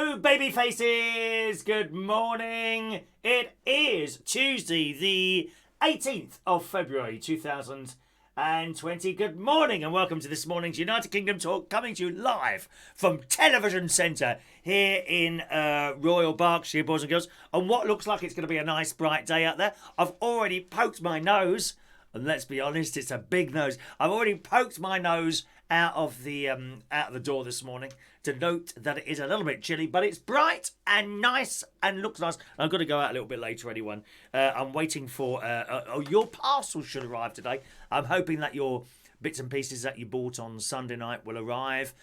Hello, baby faces. Good morning. It is Tuesday, the 18th of February, 2020. Good morning and welcome to this morning's United Kingdom Talk, coming to you live from Television Centre here in Royal Berkshire, boys and girls, on what looks like it's going to be a nice bright day out there. I've already poked my nose, and let's be honest, it's a big nose. I've already poked my nose out of the door this morning to note that it is a little bit chilly, but it's bright and nice and looks nice. I'm going to go out a little bit later, anyone. I'm waiting for your parcel should arrive today. I'm hoping that your bits and pieces that you bought on Sunday night will arrive.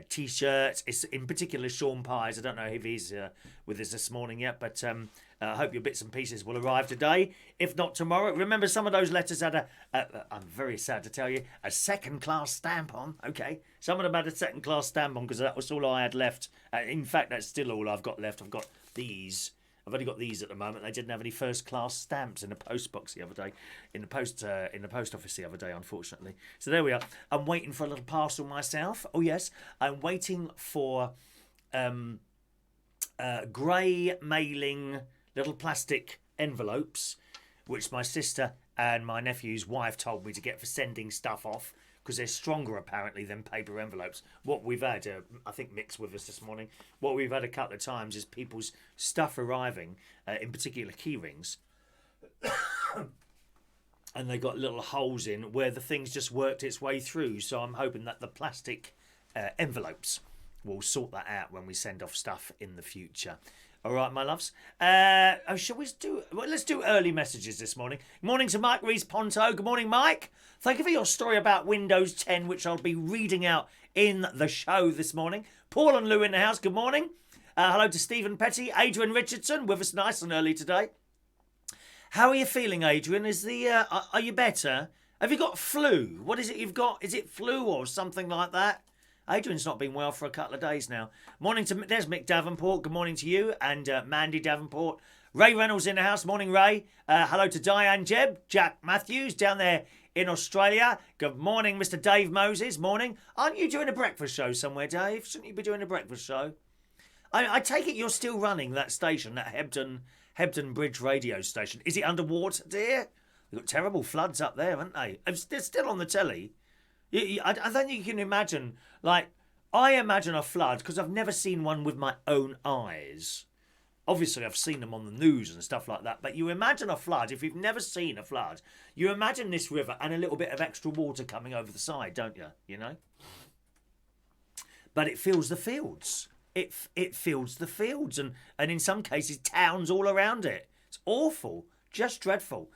T-shirts, it's in particular Sean Pies. I don't know if he's with us this morning yet, but I hope your bits and pieces will arrive today, if not tomorrow. Remember, some of those letters had I'm very sad to tell you, a second-class stamp on. Okay, some of them had a second-class stamp on because that was all I had left. In fact, that's still all I've got left. I've got these. I've only got these at the moment. They didn't have any first-class stamps in the post box the other day, in the post office the other day, unfortunately. So there we are. I'm waiting for a little parcel myself. Oh yes, I'm waiting for grey mailing little plastic envelopes, which my sister and my nephew's wife told me to get for sending stuff off, because they're stronger apparently than paper envelopes. What we've had, I think Mick's with us this morning, what we've had a couple of times is people's stuff arriving, in particular key rings, and they got little holes in where the thing's just worked its way through. So I'm hoping that the plastic envelopes will sort that out when we send off stuff in the future. All right, my loves. Shall we do? Well, let's do early messages this morning. Good morning to Mike Rees-Ponto. Good morning, Mike. Thank you for your story about Windows 10, which I'll be reading out in the show this morning. Paul and Lou in the house. Good morning. Hello to Stephen Petty, Adrian Richardson, with us nice and early today. How are you feeling, Adrian? Are you better? Have you got flu? What is it you've got? Is it flu or something like that? Adrian's not been well for a couple of days now. Morning to... There's Mick Davenport. Good morning to you. And Mandy Davenport. Ray Reynolds in the house. Morning, Ray. Hello to Diane Jebb. Jack Matthews down there in Australia. Good morning, Mr. Dave Moses. Morning. Aren't you doing a breakfast show somewhere, Dave? Shouldn't you be doing a breakfast show? I take it you're still running that station, that Hebden Bridge radio station. Is it underwater, dear? They've got terrible floods up there, haven't they? They're still on the telly. I don't think you can imagine, like, I imagine a flood because I've never seen one with my own eyes. Obviously, I've seen them on the news and stuff like that, but you imagine a flood, if you've never seen a flood, you imagine this river and a little bit of extra water coming over the side, don't you? You know? But it fills the fields. It fills the fields and in some cases, towns all around it. It's awful. Just dreadful.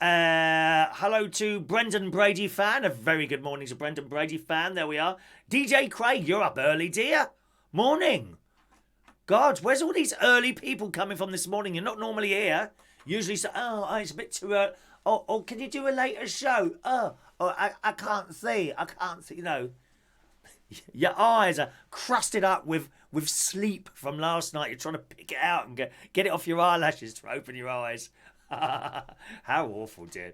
Hello to Brendan Brady fan. A very good morning to Brendan Brady fan. There we are. DJ Craig, you're up early, dear. Morning. God, where's all these early people coming from this morning? You're not normally here. Usually say, it's a bit too early. Oh, can you do a later show? I can't see. You know. Your eyes are crusted up with sleep from last night. You're trying to pick it out and get it off your eyelashes to open your eyes. How awful, dear.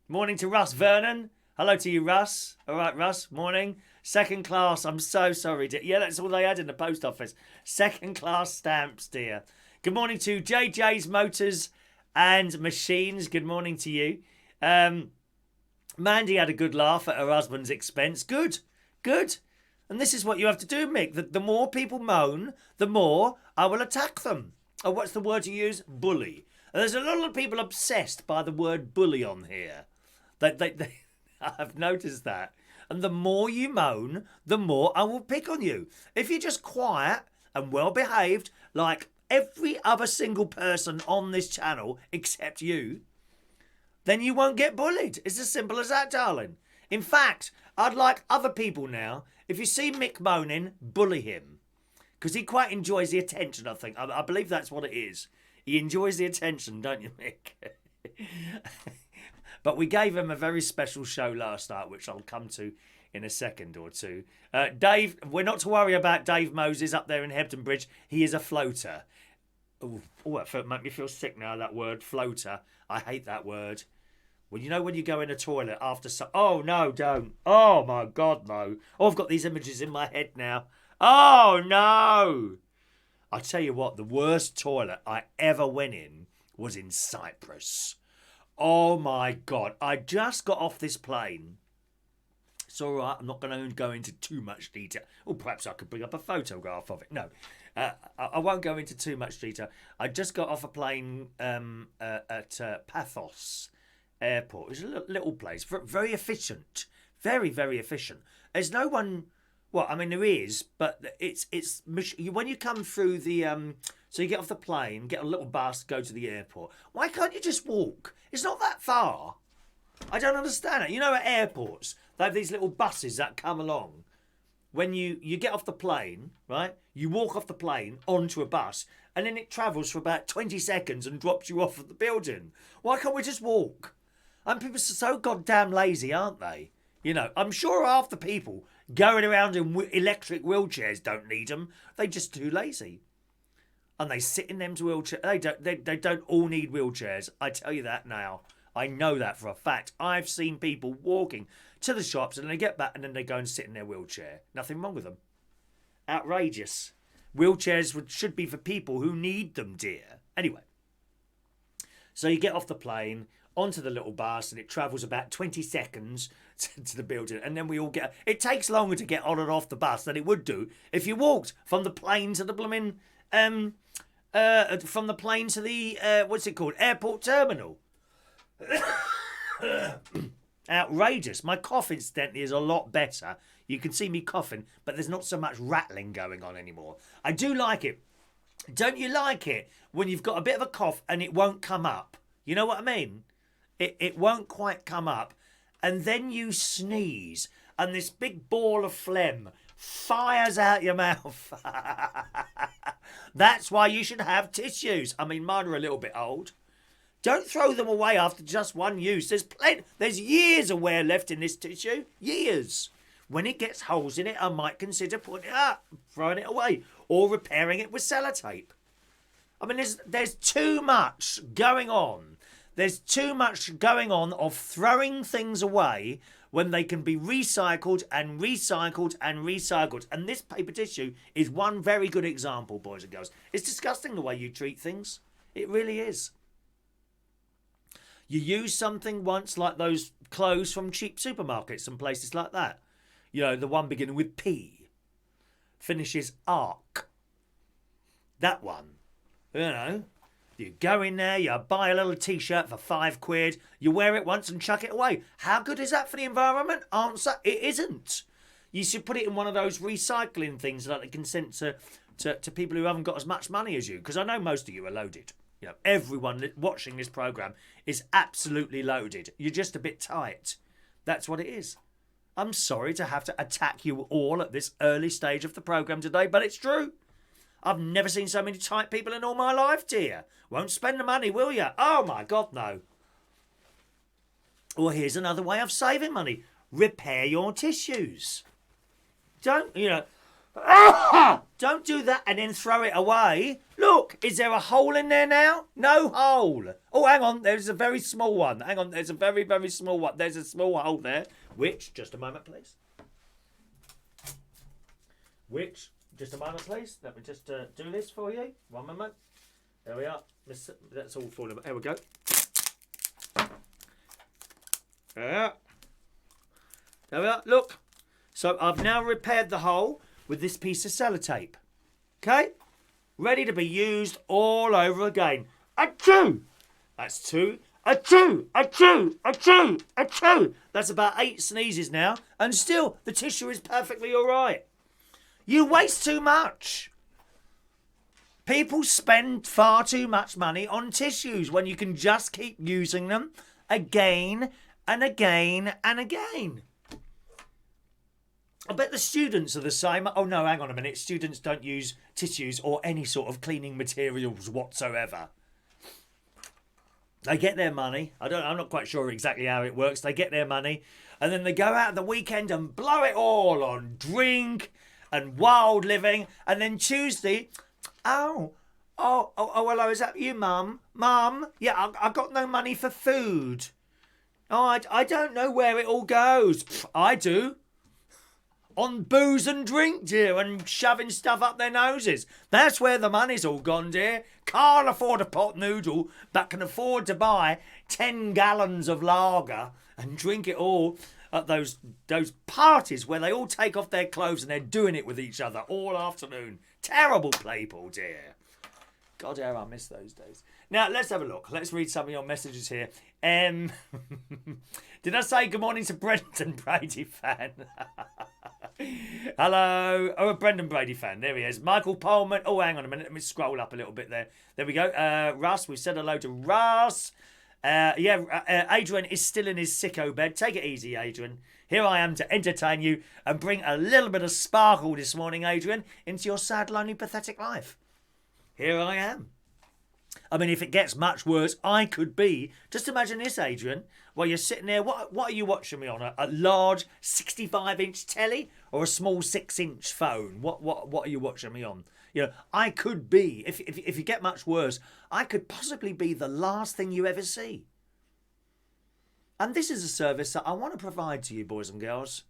Morning to Russ Vernon. Hello to you, Russ. All right, Russ. Morning. Second class. I'm so sorry, dear. Yeah, that's all they had in the post office. Second class stamps, dear. Good morning to JJ's Motors and Machines. Good morning to you. Mandy had a good laugh at her husband's expense. Good. And this is what you have to do, Mick. The more people moan, the more I will attack them. Oh, what's the word you use? Bully. There's a lot of people obsessed by the word bully on here. I've noticed that. And the more you moan, the more I will pick on you. If you're just quiet and well behaved, like every other single person on this channel except you, then you won't get bullied. It's as simple as that, darling. In fact, I'd like other people now, if you see Mick moaning, bully him. Because he quite enjoys the attention, I think. I believe that's what it is. He enjoys the attention, don't you, Mick? But we gave him a very special show last night, which I'll come to in a second or two. Dave, we're not to worry about Dave Moses up there in Hebden Bridge. He is a floater. Oh, that made me feel sick now, that word, floater. I hate that word. Well, you know when you go in a toilet after... Oh, no, don't. Oh, my God, no. Oh, I've got these images in my head now. Oh, no. I tell you what, the worst toilet I ever went in was in Cyprus. Oh, my God. I just got off this plane. It's all right. I'm not going to go into too much detail. Or perhaps I could bring up a photograph of it. No, I won't go into too much detail. I just got off a plane at Paphos Airport. It's a little place. Very efficient. Very, very efficient. There's no one... Well, I mean, there is, but it's when you come through the... So you get off the plane, get a little bus, go to the airport. Why can't you just walk? It's not that far. I don't understand it. You know, at airports, they have these little buses that come along. When you get off the plane, right, you walk off the plane onto a bus, and then it travels for about 20 seconds and drops you off at the building. Why can't we just walk? And people are so goddamn lazy, aren't they? You know, I'm sure half the people going around in electric wheelchairs don't need them. They're just too lazy. And they sit in them wheelchairs. They don't all need wheelchairs. I tell you that now. I know that for a fact. I've seen people walking to the shops and they get back and then they go and sit in their wheelchair. Nothing wrong with them. Outrageous. Wheelchairs should be for people who need them, dear. Anyway. So you get off the plane, onto the little bus, and it travels about 20 seconds to the building, and then we all get... It takes longer to get on and off the bus than it would do if you walked from the plane to the blooming... from the plane to the... what's it called? Airport terminal. Outrageous. My cough, incidentally, is a lot better. You can see me coughing, but there's not so much rattling going on anymore. I do like it. Don't you like it when you've got a bit of a cough and it won't come up? You know what I mean? It won't quite come up. And then you sneeze and this big ball of phlegm fires out your mouth. That's why you should have tissues. I mean, mine are a little bit old. Don't throw them away after just one use. There's years of wear left in this tissue. Years. When it gets holes in it, I might consider putting it up, throwing it away, or repairing it with sellotape. I mean, there's too much going on. There's too much going on of throwing things away when they can be recycled and recycled and recycled. And this paper tissue is one very good example, boys and girls. It's disgusting the way you treat things. It really is. You use something once, like those clothes from cheap supermarkets and places like that. You know, the one beginning with P. Finishes ARC. That one. You know. You go in there, you buy a little t-shirt for £5, you wear it once and chuck it away. How good is that for the environment? Answer, it isn't. You should put it in one of those recycling things that they can send to people who haven't got as much money as you. Because I know most of you are loaded. You know, everyone watching this programme is absolutely loaded. You're just a bit tight. That's what it is. I'm sorry to have to attack you all at this early stage of the programme today, but it's true. I've never seen so many tight people in all my life, dear. Won't spend the money, will you? Oh, my God, no. Well, here's another way of saving money. Repair your tissues. Don't, you know... Don't do that and then throw it away. Look, is there a hole in there now? No hole. Oh, hang on, there's a very small one. Hang on, there's a very, very small one. There's a small hole there. Which, just a moment, please. Just a moment, please. Let me just do this for you. One moment. There we are. That's all falling. There we go. There we are. Look. So I've now repaired the hole with this piece of sellotape. Okay? Ready to be used all over again. Achoo! That's two. Achoo! Achoo! Achoo! Achoo! That's about 8 sneezes now. And still, the tissue is perfectly all right. You waste too much. People spend far too much money on tissues when you can just keep using them again and again and again. I bet the students are the same. Oh, no, hang on a minute. Students don't use tissues or any sort of cleaning materials whatsoever. They get their money. I'm not quite sure exactly how it works. They get their money and then they go out at the weekend and blow it all on drink and wild living. And then Tuesday, oh, hello, is that you, Mum? Mum? Yeah, I got no money for food. Oh, I don't know where it all goes. Pff, I do. On booze and drink, dear, and shoving stuff up their noses. That's where the money's all gone, dear. Can't afford a pot noodle, but can afford to buy 10 gallons of lager and drink it all at those parties where they all take off their clothes and they're doing it with each other all afternoon. Terrible people, dear. God, how I miss those days. Now, let's have a look. Let's read some of your messages here. Did I say good morning to Brendan Brady fan? Hello. Oh, a Brendan Brady fan. There he is. Michael Pullman. Oh, hang on a minute. Let me scroll up a little bit there. There we go. Russ. We said hello to Russ. Adrian is still in his sicko bed. Take it easy, Adrian. Here I am to entertain you and bring a little bit of sparkle this morning, Adrian, into your sad, lonely, pathetic life. Here I am. I mean, if it gets much worse, I could be. Just imagine this, Adrian. While you're sitting there, what are you watching me on? A large 65-inch telly or a small 6-inch phone? What are you watching me on? You know, I could be. If you get much worse, I could possibly be the last thing you ever see. And this is a service that I want to provide to you, boys and girls.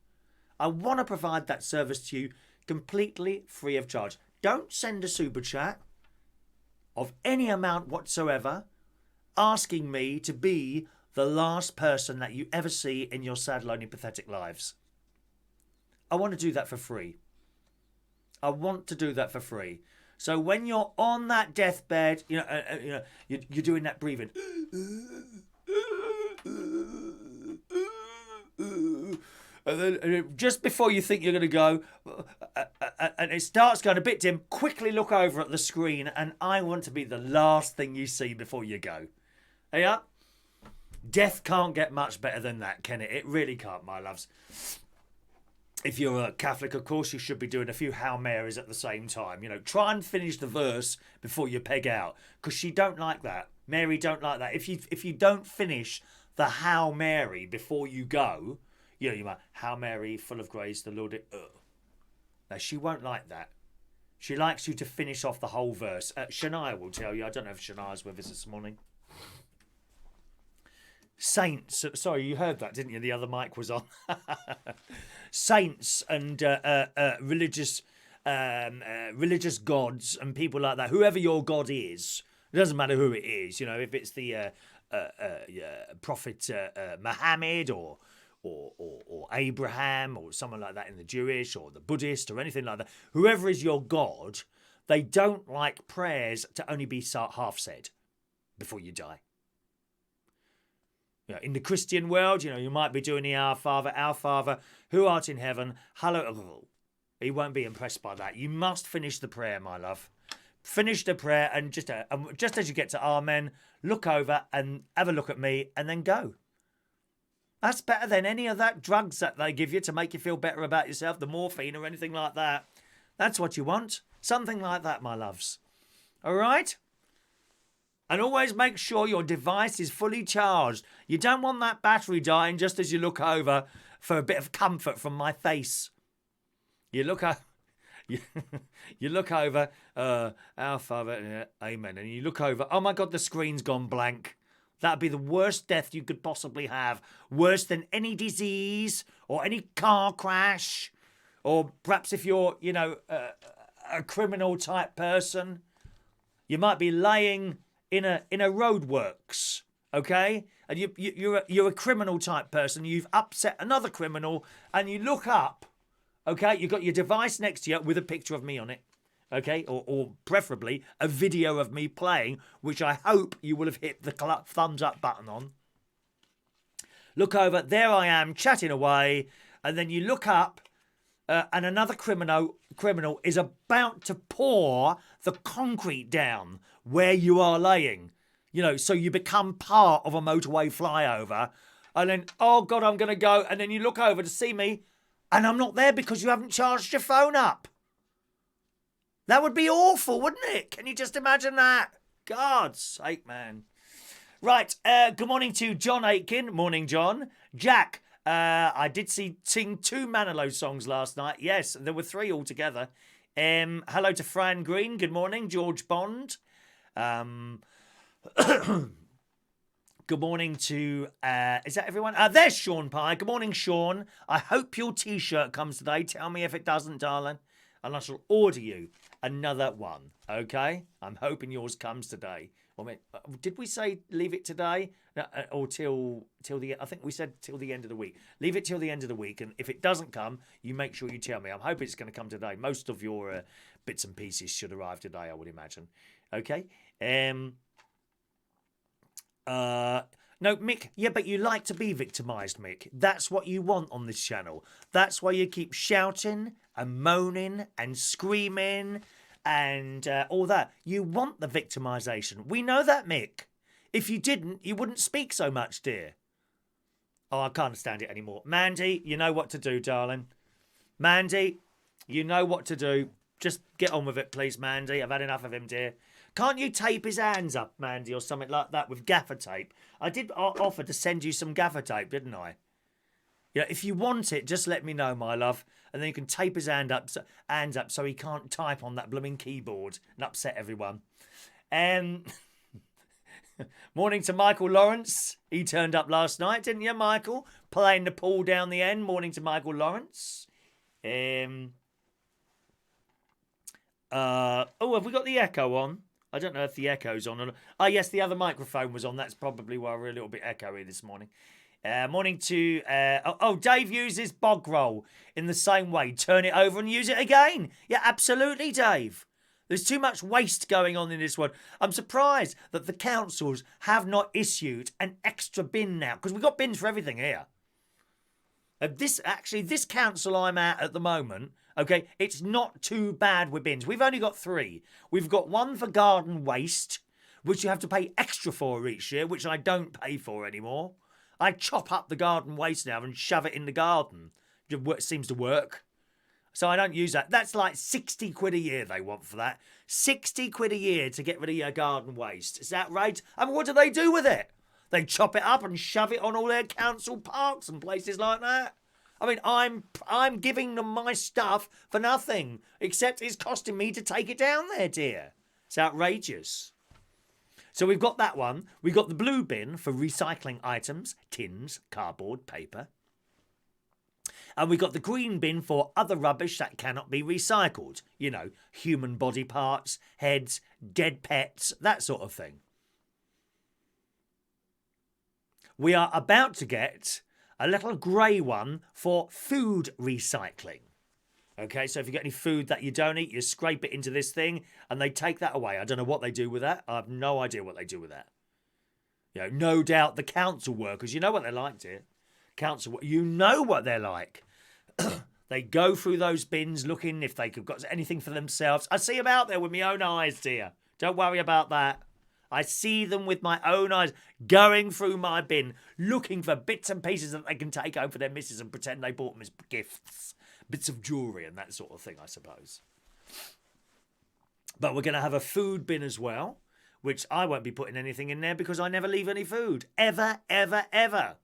I want to provide that service to you completely free of charge. Don't send a super chat of any amount whatsoever asking me to be the last person that you ever see in your sad, lonely, pathetic lives. I want to do that for free. I want to do that for free. So when you're on that deathbed, you're doing that breathing. And then just before you think you're going to go, and it starts going a bit dim, quickly look over at the screen, and I want to be the last thing you see before you go. Yeah? Death can't get much better than that, can it? It really can't, my loves. If you're a Catholic, of course, you should be doing a few Hail Marys at the same time. You know, try and finish the verse before you peg out, because she don't like that. Mary don't like that. If you don't finish the Hail Mary before you go, you might, Hail Mary, full of grace, the Lord... Now, she won't like that. She likes you to finish off the whole verse. Shania will tell you. I don't know if Shania's with us this morning. Saints. Sorry, you heard that, didn't you? The other mic was on. Saints and religious gods and people like that. Whoever your God is. It doesn't matter who it is. You know, if it's the Prophet Muhammad or Abraham or someone like that in the Jewish or the Buddhist or anything like that, whoever is your God, they don't like prayers to only be half said before you die. You know, in the Christian world, you might be doing the Our Father, who art in heaven, hallowed. He won't be impressed by that. You must finish the prayer, my love. Finish the prayer, and just as you get to Amen, look over and have a look at me and then go. That's better than any of that drugs that they give you to make you feel better about yourself, the morphine or anything like that. That's what you want. Something like that, my loves. All right? And always make sure your device is fully charged. You don't want that battery dying just as you look over for a bit of comfort from my face. You look over, you look over, Our Father, Amen. And you look over, oh my God, the screen's gone blank. That'd be the worst death you could possibly have. Worse than any disease or any car crash. Or perhaps if you're, a criminal type person, you might be laying in a roadworks, okay? And you're a criminal type person. You've upset another criminal, and you look up, okay? You've got your device next to you with a picture of me on it, okay? Or preferably a video of me playing, which I hope you will have hit the thumbs up button on. Look over, there I am chatting away, and then you look up, and another criminal is about to pour the concrete down where you are laying. So you become part of a motorway flyover. And then, oh God, I'm going to go. And then you look over to see me, and I'm not there because you haven't charged your phone up. That would be awful, wouldn't it? Can you just imagine that? God's sake, man. Right, good morning to John Aitken. Morning, John. Jack. I did sing 2 Manilow songs last night. Yes, there were 3 altogether. Hello to Fran Green. Good morning. George Bond. Good morning to, is that everyone? There's Sean Pye. Good morning, Sean. I hope your T-shirt comes today. Tell me if it doesn't, darling. And I shall order you another one, okay? I'm hoping yours comes today. I mean, did we say leave it today? Or till the, I think we said till the end of the week. Leave it till the end of the week. And if it doesn't come, you make sure you tell me. I'm hoping it's going to come today. Most of your bits and pieces should arrive today, I would imagine. Okay? No, Mick, yeah, but you like to be victimised, Mick. That's what you want on this channel. That's why you keep shouting and moaning and screaming and all that. You want the victimisation. We know that, Mick. If you didn't, you wouldn't speak so much, dear. Oh, I can't stand it anymore. Mandy, you know what to do, darling. Mandy, you know what to do. Just get on with it, please, Mandy. I've had enough of him, dear. Can't you tape his hands up, Mandy, or something like that with gaffer tape? I did offer to send you some gaffer tape, didn't I? Yeah, if you want it, just let me know, my love. And then you can tape his hands up so he can't type on that blooming keyboard and upset everyone. Morning to Michael Lawrence. He turned up last night, didn't you, Michael? Playing the pool down the end. Morning to Michael Lawrence. Oh, have we got the echo on? I don't know if the echo's on or not. Oh, yes, the other microphone was on. That's probably why we're a little bit echoey this morning. Morning to... Dave uses bog roll in the same way. Turn it over and use it again. Yeah, absolutely, Dave. There's too much waste going on in this one. I'm surprised that the councils have not issued an extra bin now, because we've got bins for everything here. This council I'm at the moment... Okay, it's not too bad with bins. We've only got 3. We've got one for garden waste, which you have to pay extra for each year, which I don't pay for anymore. I chop up the garden waste now and shove it in the garden. It seems to work. So I don't use that. That's like 60 quid a year they want for that. 60 quid a year to get rid of your garden waste. Is that right? I mean, what do they do with it? They chop it up and shove it on all their council parks and places like that. I mean, I'm giving them my stuff for nothing, except it's costing me to take it down there, dear. It's outrageous. So we've got that one. We've got the blue bin for recycling items, tins, cardboard, paper. And we've got the green bin for other rubbish that cannot be recycled. You know, human body parts, heads, dead pets, that sort of thing. We are about to get a little grey one for food recycling. Okay, so if you get any food that you don't eat, you scrape it into this thing and they take that away. I don't know what they do with that. I have no idea what they do with that. You know, no doubt the council workers, you know what they're like, dear. You know what they're like. They go through those bins looking if they could got anything for themselves. I see them out there with my own eyes, dear. Don't worry about that. I see them with my own eyes going through my bin, looking for bits and pieces that they can take home for their missus and pretend they bought them as gifts. Bits of jewellery and that sort of thing, I suppose. But we're going to have a food bin as well, which I won't be putting anything in there because I never leave any food. Ever, ever, ever.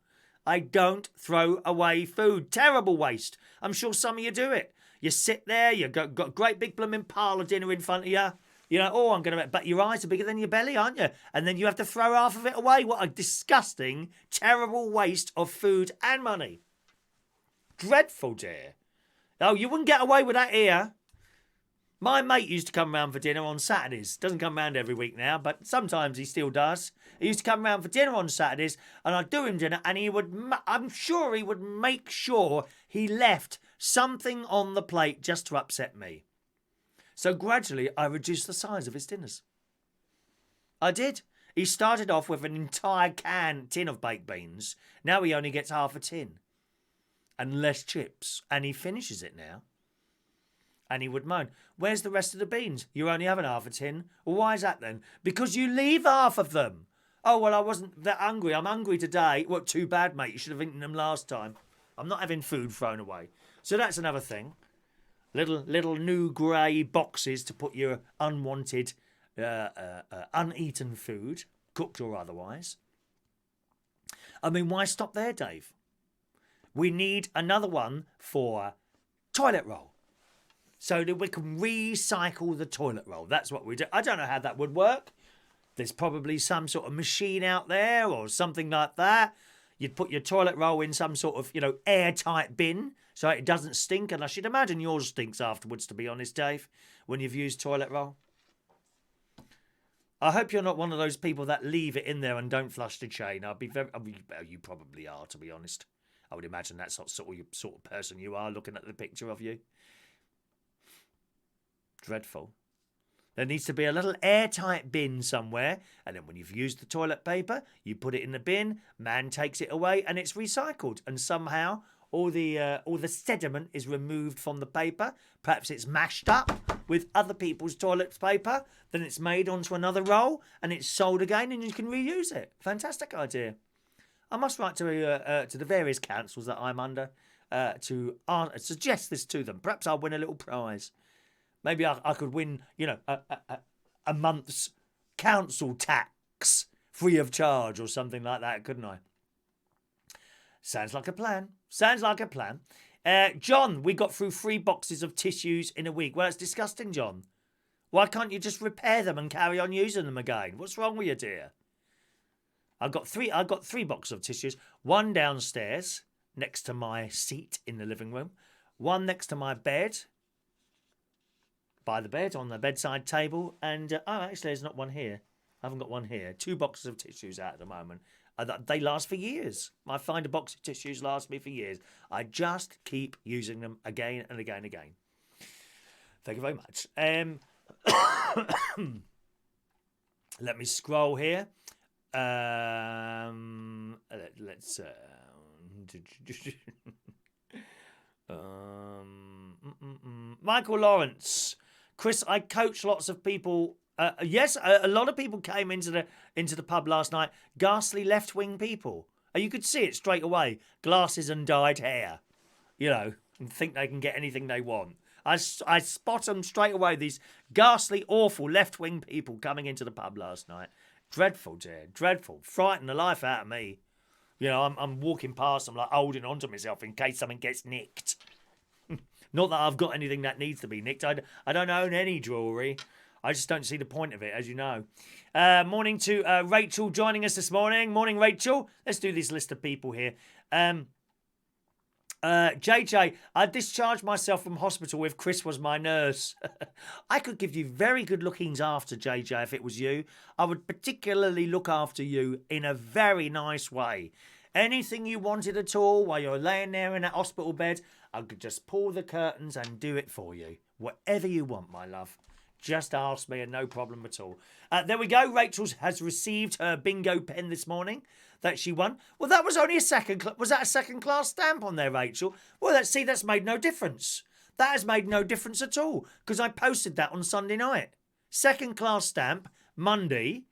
I don't throw away food. Terrible waste. I'm sure some of you do it. You sit there, you've got a great big blooming pile of dinner in front of you. You know, but your eyes are bigger than your belly, aren't you? And then you have to throw half of it away. What a disgusting, terrible waste of food and money. Dreadful, dear. Oh, you wouldn't get away with that here. My mate used to come round for dinner on Saturdays. Doesn't come round every week now, but sometimes he still does. He used to come round for dinner on Saturdays, and I'd do him dinner, and I'm sure he would make sure he left something on the plate just to upset me. So gradually, I reduced the size of his dinners. I did. He started off with an entire tin of baked beans. Now he only gets half a tin. And less chips. And he finishes it now. And he would moan, where's the rest of the beans? You're only having half a tin. Well, why is that then? Because you leave half of them. Oh, well, I wasn't that hungry. I'm hungry today. Well, too bad, mate. You should have eaten them last time. I'm not having food thrown away. So that's another thing. Little new grey boxes to put your unwanted, uneaten food, cooked or otherwise. I mean, why stop there, Dave? We need another one for toilet roll. So that we can recycle the toilet roll. That's what we do. I don't know how that would work. There's probably some sort of machine out there or something like that. You'd put your toilet roll in some sort of, airtight bin so it doesn't stink. And I should imagine yours stinks afterwards, to be honest, Dave, when you've used toilet roll. I hope you're not one of those people that leave it in there and don't flush the chain. You probably are, to be honest. I would imagine that's not sort of person you are, looking at the picture of you. Dreadful. There needs to be a little airtight bin somewhere, and then when you've used the toilet paper, you put it in the bin, man takes it away, and it's recycled. And somehow all the sediment is removed from the paper. Perhaps it's mashed up with other people's toilet paper, then it's made onto another roll, and it's sold again, and you can reuse it. Fantastic idea. I must write to the various councils that I'm under to suggest this to them. Perhaps I'll win a little prize. Maybe I could win, a month's council tax free of charge or something like that, couldn't I? Sounds like a plan. John, we got through 3 boxes of tissues in a week. Well, it's disgusting, John. Why can't you just repair them and carry on using them again? What's wrong with you, dear? I got 3 boxes of tissues. One downstairs next to my seat in the living room. One next to my bed. By the bed, on the bedside table, and actually there's not one here. I haven't got one here. 2 boxes of tissues out at the moment. They last for years. I find a box of tissues lasts me for years. I just keep using them again and again and again. Thank you very much. Let me scroll here. Let's. Michael Lawrence. Chris, I coach lots of people. Yes, a lot of people came into the pub last night. Ghastly left-wing people. You could see it straight away. Glasses and dyed hair. And think they can get anything they want. I spot them straight away, these ghastly, awful left-wing people coming into the pub last night. Dreadful, dear. Dreadful. Frightened the life out of me. I'm walking past them, like holding onto myself in case something gets nicked. Not that I've got anything that needs to be nicked. I don't own any jewellery. I just don't see the point of it, as you know. Morning to Rachel joining us this morning. Morning, Rachel. Let's do this list of people here. JJ, I discharged myself from hospital if Chris was my nurse. I could give you very good lookings after, JJ, if it was you. I would particularly look after you in a very nice way. Anything you wanted at all while you're laying there in that hospital bed, I could just pull the curtains and do it for you. Whatever you want, my love. Just ask me and no problem at all. There we go. Rachel has received her bingo pen this morning that she won. Well, that was only was that a second class stamp on there, Rachel? Well, that's made no difference. That has made no difference at all because I posted that on Sunday night. Second class stamp, Monday.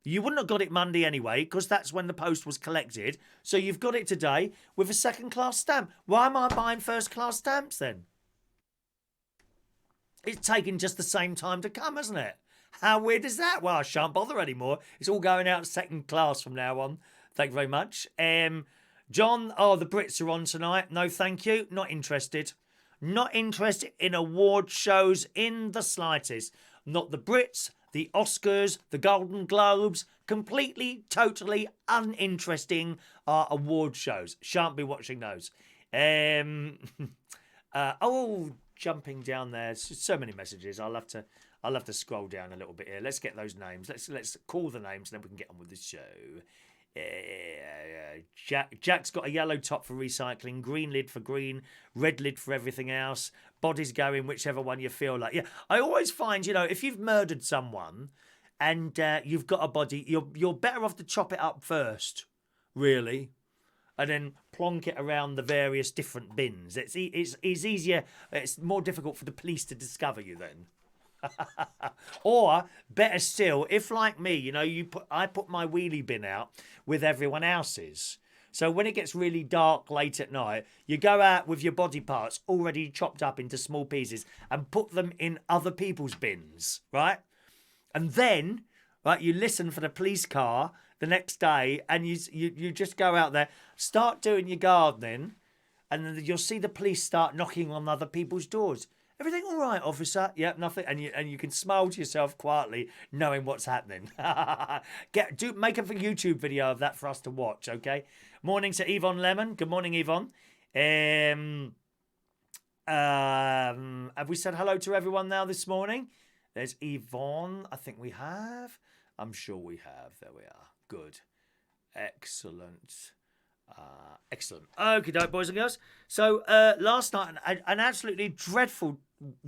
You wouldn't have got it Monday anyway because that's when the post was collected. So you've got it today with a second class stamp. Why am I buying first class stamps then? It's taken just the same time to come, hasn't it? How weird is that? Well, I shan't bother anymore. It's all going out second class from now on. Thank you very much. John, the Brits are on tonight. No, thank you. Not interested. Not interested in award shows in the slightest. Not the Brits, the Oscars, the Golden Globes. Completely, totally uninteresting award shows. Shan't be watching those. Jumping down there, so many messages. I'll have to scroll down a little bit here. Let's get those names. Let's call the names, and then we can get on with the show. Jack's got a yellow top for recycling, green lid for green, red lid for everything else. Bodies going whichever one you feel like. Yeah, I always find, if you've murdered someone and you've got a body, you're better off to chop it up first, really. And then plonk it around the various different bins. It's easier. It's more difficult for the police to discover you then. Or better still, if like me, I put my wheelie bin out with everyone else's. So when it gets really dark late at night, you go out with your body parts already chopped up into small pieces and put them in other people's bins, right? And then, right, you listen for the police car the next day, and you just go out there, start doing your gardening, and then you'll see the police start knocking on other people's doors. Everything all right, officer? Yep, nothing. And you can smile to yourself quietly, knowing what's happening. Make a YouTube video of that for us to watch, okay? Morning to Yvonne Lemon. Good morning, Yvonne. Have we said hello to everyone now this morning? There's Yvonne. I think we have. I'm sure we have. There we are. Good. Excellent. Excellent. Okie doke, boys and girls. So last night, an absolutely dreadful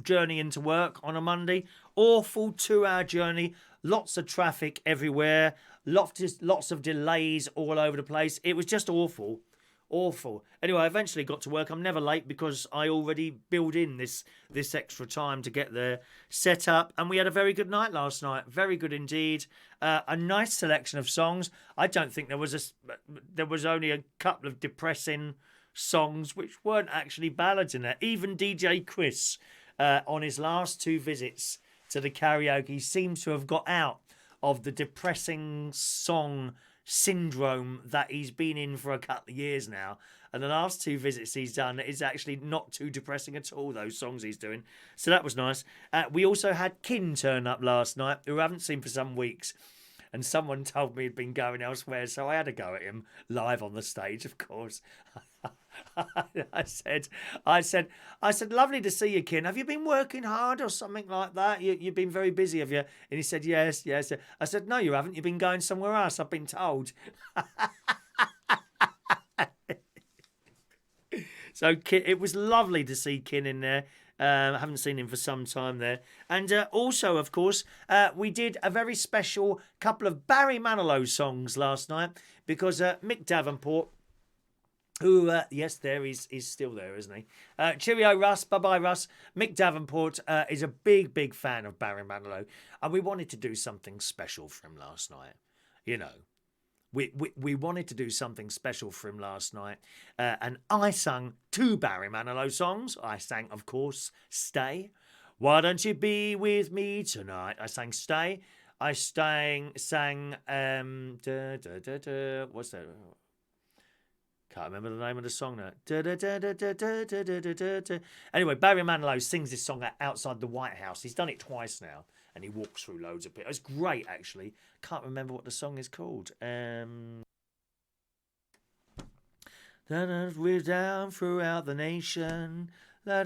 journey into work on a Monday. Awful 2-hour journey. Lots of traffic everywhere. Lots of delays all over the place. It was just awful. Awful. Anyway, I eventually got to work. I'm never late because I already build in this extra time to get there set up. And we had a very good night last night. Very good indeed. A nice selection of songs. I don't think there was only a couple of depressing songs which weren't actually ballads in there. Even DJ Chris, on his last 2 visits to the karaoke, seems to have got out of the depressing song syndrome that he's been in for a couple of years now. And the last 2 visits he's done is actually not too depressing at all, those songs he's doing. So that was nice. We also had Kin turn up last night, who I haven't seen for some weeks. And someone told me he'd been going elsewhere, so I had a go at him live on the stage, of course. I said, lovely to see you, Kin. Have you been working hard or something like that? You've been very busy, have you? And he said, yes. I said, no, you haven't. You've been going somewhere else, I've been told. So it was lovely to see Kin in there. I haven't seen him for some time there. And also, of course, we did a very special couple of Barry Manilow songs last night because Mick Davenport, who, yes, he's still there, isn't he? Cheerio, Russ. Bye-bye, Russ. Mick Davenport is a big, big fan of Barry Manilow, and we wanted to do something special for him last night. You know, we wanted to do something special for him last night, and I sung 2 Barry Manilow songs. I sang, of course, Stay. Why don't you be with me tonight? I sang Stay. I sang what's that? Can't remember the name of the song now. Anyway, Barry Manilow sings this song outside the White House. He's done it twice now, and he walks through loads of people. It's great, actually. Can't remember what the song is called. We're down throughout the nation. Oh,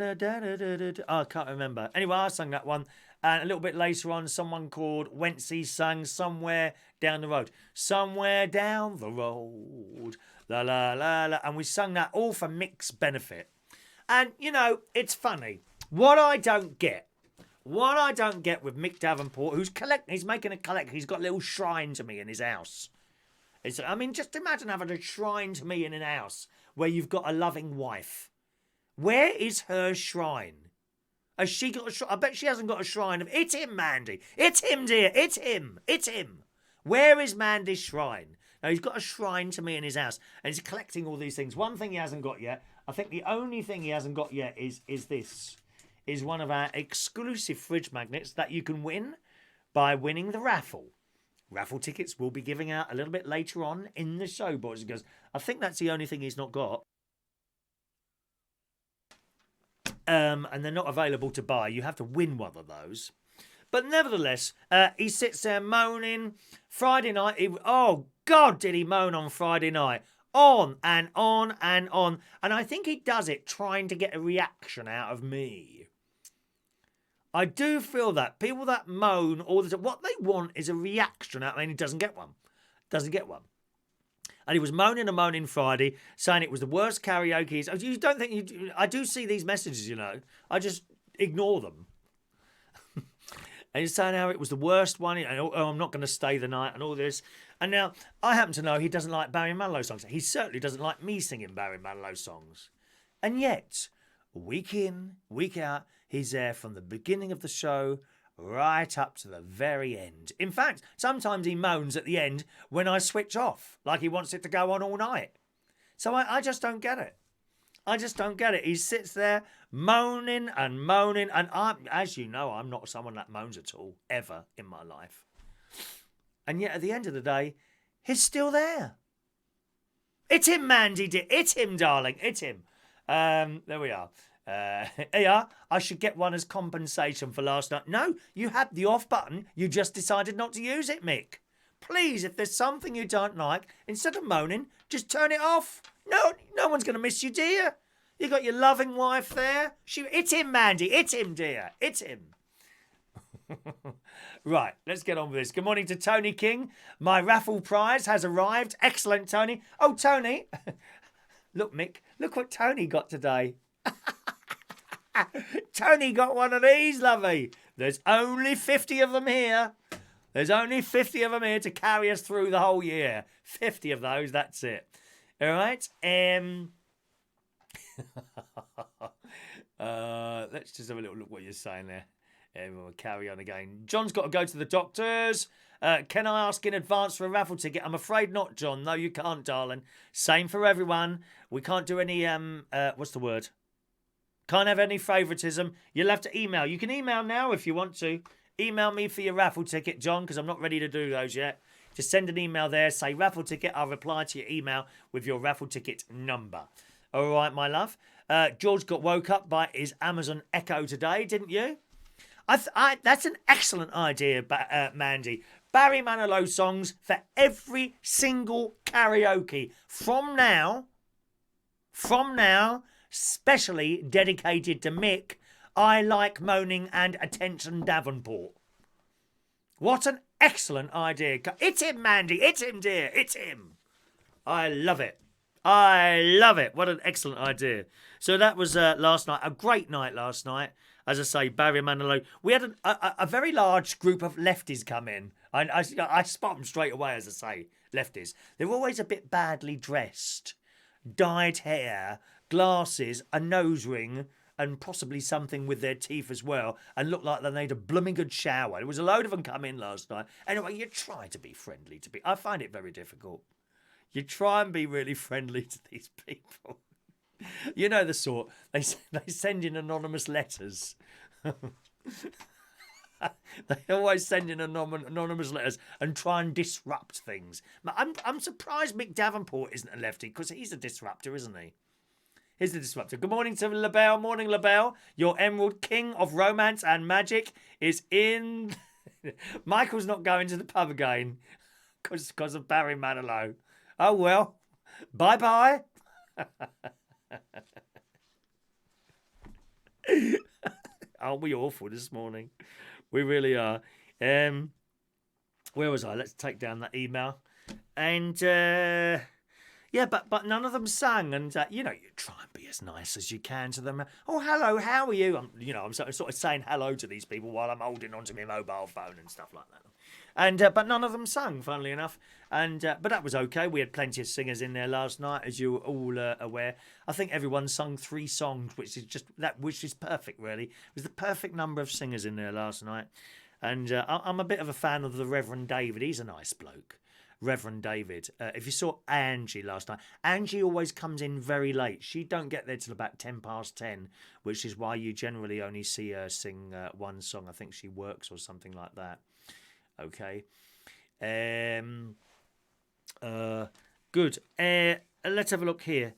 I can't remember. Anyway, I sang that one. And a little bit later on, someone called Wency sang Somewhere Down the Road. Somewhere down the road. La la la la. And we sung that all for Mick's benefit. And, you know, it's funny. What I don't get with Mick Davenport, he's making a collection. He's got a little shrine to me in his house. I mean, just imagine having a shrine to me in an house where you've got a loving wife. Where is her shrine? Has she got a shrine? I bet she hasn't got a shrine. It's him, Mandy. It's him, dear. It's him. It's him. Where is Mandy's shrine? Now, he's got a shrine to me in his house, and he's collecting all these things. One thing he hasn't got yet, I think the only thing he hasn't got yet is this. Is one of our exclusive fridge magnets that you can win by winning the raffle. Raffle tickets we'll be giving out a little bit later on in the show, boys and girls. I think that's the only thing he's not got. And they're not available to buy. You have to win one of those. But nevertheless, he sits there moaning. Friday night, oh, God, did he moan on Friday night. On and on and on. And I think he does it trying to get a reaction out of me. I do feel that people that moan all the time, what they want is a reaction out, and he doesn't get one. Doesn't get one. And he was moaning and moaning Friday, saying it was the worst karaoke. You don't think I do see these messages, you know. I just ignore them. And he's saying how it was the worst one. And, oh, I'm not going to stay the night and all this. And now, I happen to know he doesn't like Barry Manilow songs. He certainly doesn't like me singing Barry Manilow songs. And yet, week in, week out, he's there from the beginning of the show right up to the very end. In fact, sometimes he moans at the end when I switch off, like he wants it to go on all night. So I just don't get it. I just don't get it. He sits there moaning and moaning. And as you know, I'm not someone that moans at all, ever in my life. And yet at the end of the day, he's still there. It's him, Mandy. It's him, darling. It's him. There we are. Yeah, I should get one as compensation for last night. No, you had the off button. You just decided not to use it, Mick. Please, if there's something you don't like, instead of moaning, just turn it off. No one's going to miss you, dear. You got your loving wife there. It's him, Mandy. It's him, dear. It's him. Right, let's get on with this. Good morning to Tony King. My raffle prize has arrived. Excellent, Tony. Oh, Tony. Look, Mick. Look what Tony got today. Tony got one of these, lovey. There's only 50 of them here. There's only 50 of them here to carry us through the whole year. 50 of those, that's it. All right. Let's just have a little look what you're saying there. We'll carry on again. John's got to go to the doctors. Can I ask in advance for a raffle ticket? I'm afraid not, John. No, you can't, darling. Same for everyone. We can't do any, what's the word? Can't have any favouritism. You'll have to email. You can email now if you want to. Email me for your raffle ticket, John, because I'm not ready to do those yet. Just send an email there, say raffle ticket. I'll reply to your email with your raffle ticket number. All right, my love. George got woke up by his Amazon Echo today, didn't you? That's an excellent idea, Mandy. Barry Manilow songs for every single karaoke. From now, specially dedicated to Mick, I Like Moaning and Attention Davenport. What an excellent idea. It's him, Mandy. It's him, dear. It's him. I love it. I love it. What an excellent idea. So that was last night. A great night last night. As I say, Barry Manilow. We had a very large group of lefties come in. I spot them straight away, as I say, lefties. They're always a bit badly dressed. Dyed hair, glasses, a nose ring, and possibly something with their teeth as well, and look like they need a blooming good shower. There was a load of them come in last night. Anyway, you try to be friendly to be. I find it very difficult. You try and be really friendly to these people. You know the sort. They send in anonymous letters. They always send in anonymous letters and try and disrupt things. I'm surprised Mick Davenport isn't a lefty, because he's a disruptor, isn't he? He's the disruptor. Good morning to LaBelle. Morning, LaBelle. Your Emerald King of Romance and Magic is in. Michael's not going to the pub again because of Barry Manilow. Oh, well. Bye-bye. Aren't we awful this morning? We really are. Where was I? Let's take down that email. And, yeah, but none of them sang. And, you try and be as nice as you can to them. Oh, hello, how are you? I'm sort of saying hello to these people while I'm holding onto my mobile phone and stuff like that. And but none of them sung, funnily enough. And but that was okay. We had plenty of singers in there last night, as you were all aware. I think everyone sung 3 songs, which is perfect, really. It was the perfect number of singers in there last night. And I'm a bit of a fan of the Reverend David. He's a nice bloke. Reverend David. If you saw Angie last night, Angie always comes in very late. She don't get there till about 10:10, which is why you generally only see her sing one song. I think she works or something like that. Okay. Good. Let's have a look here.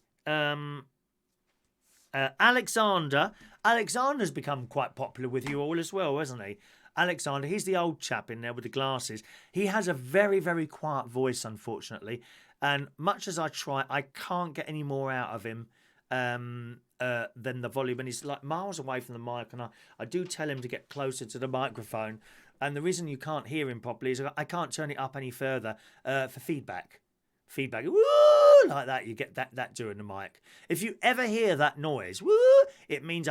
Alexander's become quite popular with you all as well, hasn't he? Alexander, he's the old chap in there with the glasses. He has a very, very quiet voice, unfortunately. And much as I try, I can't get any more out of him than the volume. And he's like miles away from the mic. And I do tell him to get closer to the microphone. And the reason you can't hear him properly is I can't turn it up any further for feedback. Feedback, woo, like that. You get that during the mic. If you ever hear that noise, woo, it means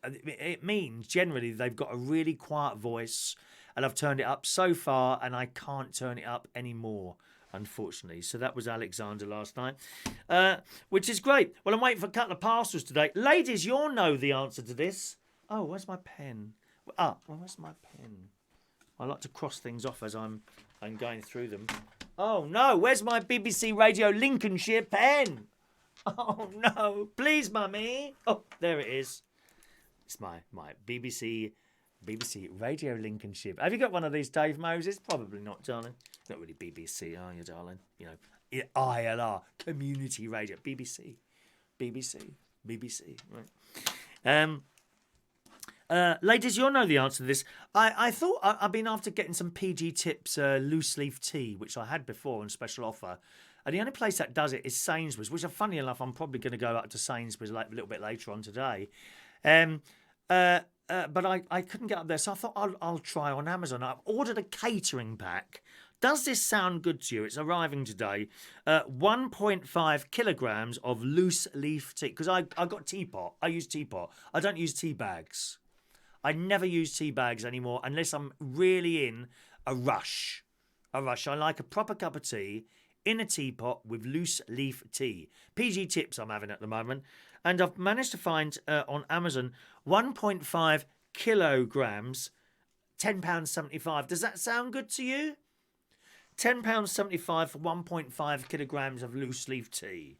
It means generally they've got a really quiet voice, and I've turned it up so far, and I can't turn it up anymore, unfortunately. So that was Alexander last night, which is great. Well, I'm waiting for a couple of parcels today, ladies. You'll know the answer to this. Oh, where's my pen? Where's my pen? I like to cross things off as I'm going through them. Oh no, where's my BBC Radio Lincolnshire pen? Oh no, please, mummy. Oh, there it is. It's my BBC Radio Lincolnshire. Have you got one of these, Dave Moses? Probably not, darling. Not really BBC, are you, darling? ILR, Community Radio, BBC, right. Ladies, you'll know the answer to this. I thought I've been after getting some PG Tips loose leaf tea, which I had before on special offer. And the only place that does it is Sainsbury's, which, funny enough, I'm probably going to go up to Sainsbury's a little bit later on today. But I couldn't get up there, so I thought I'll try on Amazon. I've ordered a catering pack. Does this sound good to you? It's arriving today. 1.5 kilograms of loose leaf tea. Because I got teapot. I use teapot. I don't use tea bags. I never use tea bags anymore unless I'm really in a rush. I like a proper cup of tea in a teapot with loose leaf tea. PG Tips I'm having at the moment. And I've managed to find on Amazon 1.5 kilograms, £10.75. Does that sound good to you? £10.75 for 1.5 kilograms of loose leaf tea.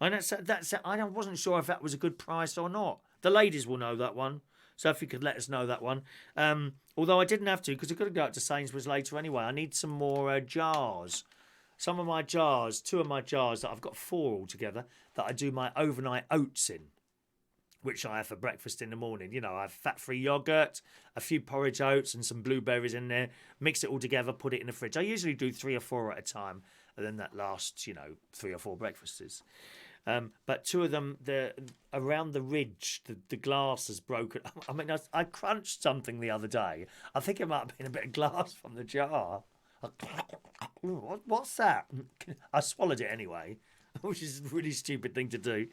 And I wasn't sure if that was a good price or not. The ladies will know that one. So if you could let us know that one. Although I didn't have to, because I've got to go up to Sainsbury's later anyway. I need some more jars. Some of my jars, 2 of my jars that I've got 4 altogether, that I do my overnight oats in, which I have for breakfast in the morning. You know, I have fat-free yogurt, a few porridge oats and some blueberries in there, mix it all together, put it in the fridge. I usually do 3 or 4 at a time, and then that lasts, 3 or 4 breakfasts. But 2 of them, they're around the ridge, the glass has broken. I mean, I crunched something the other day. I think it might have been a bit of glass from the jar. What's that? I swallowed it anyway, which is a really stupid thing to do.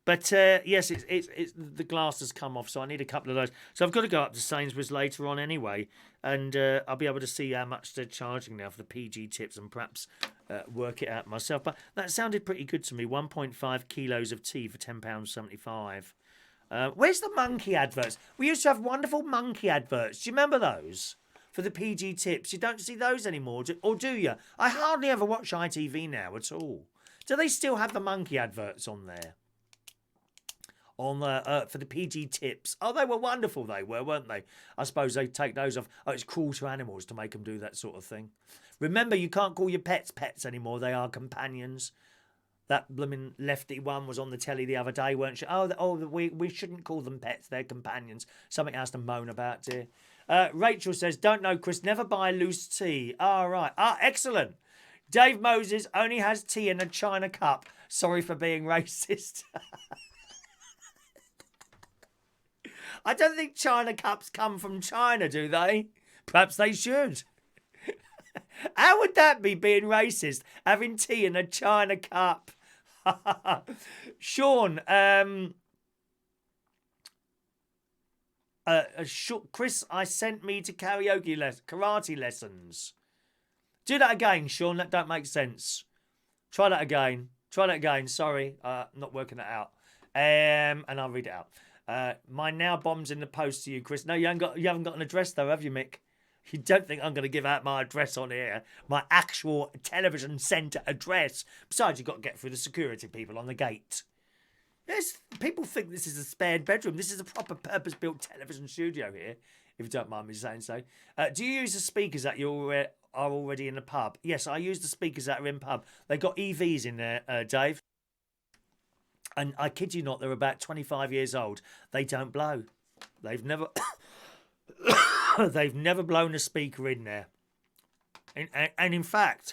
But yes, it's the glass has come off, so I need a couple of those. So I've got to go up to Sainsbury's later on anyway, and I'll be able to see how much they're charging now for the PG Tips and perhaps work it out myself. But that sounded pretty good to me. 1.5 kilos of tea for £10.75. Where's the monkey adverts? We used to have wonderful monkey adverts. Do you remember those? For the PG Tips. You don't see those anymore, or do you? I hardly ever watch ITV now at all. Do they still have the monkey adverts on there? On for the PG Tips. Oh, they were wonderful, they were, weren't they? I suppose they take those off. Oh, it's cruel to animals to make them do that sort of thing. Remember, you can't call your pets pets anymore. They are companions. That blooming lefty one was on the telly the other day, weren't you? We shouldn't call them pets. They're companions. Something else to moan about, dear. Rachel says, don't know, Chris, never buy loose tea. Right. Excellent. Dave Moses only has tea in a china cup. Sorry for being racist. I don't think china cups come from China, do they? Perhaps they should. How would that be being racist? Having tea in a china cup. Sean, Chris, I sent me to karate lessons. Do that again, Sean. That don't make sense. Try that again. Sorry, not working it out. And I'll read it out. My now bomb's in the post to you, Chris. No, you haven't got an address though, have you, Mick? You don't think I'm going to give out my address on here? My actual television centre address. Besides, you've got to get through the security people on the gate. Yes, people think this is a spared bedroom. This is a proper purpose-built television studio here, if you don't mind me saying so. Do you use the speakers that you are already in the pub? Yes, I use the speakers that are in pub. They've got EVs in there, Dave. And I kid you not, they're about 25 years old. They don't blow. They've never... They've never blown a speaker in there. And in fact...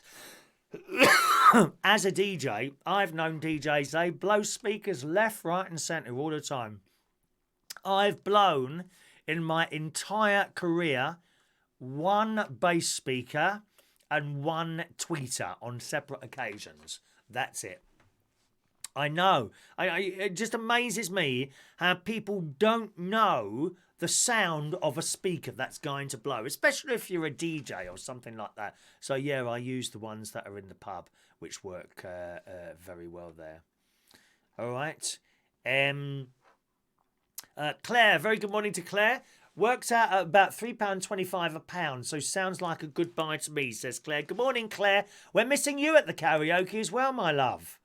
As a DJ, I've known DJs, they blow speakers left, right and centre all the time. I've blown, in my entire career, 1 bass speaker and 1 tweeter on separate occasions. That's it. I know. It just amazes me how people don't know the sound of a speaker that's going to blow, especially if you're a DJ or something like that. So, yeah, I use the ones that are in the pub, which work very well there. All right. Claire, very good morning to Claire. Works out at about £3.25 a pound, so sounds like a good buy to me, says Claire. Good morning, Claire. We're missing you at the karaoke as well, my love.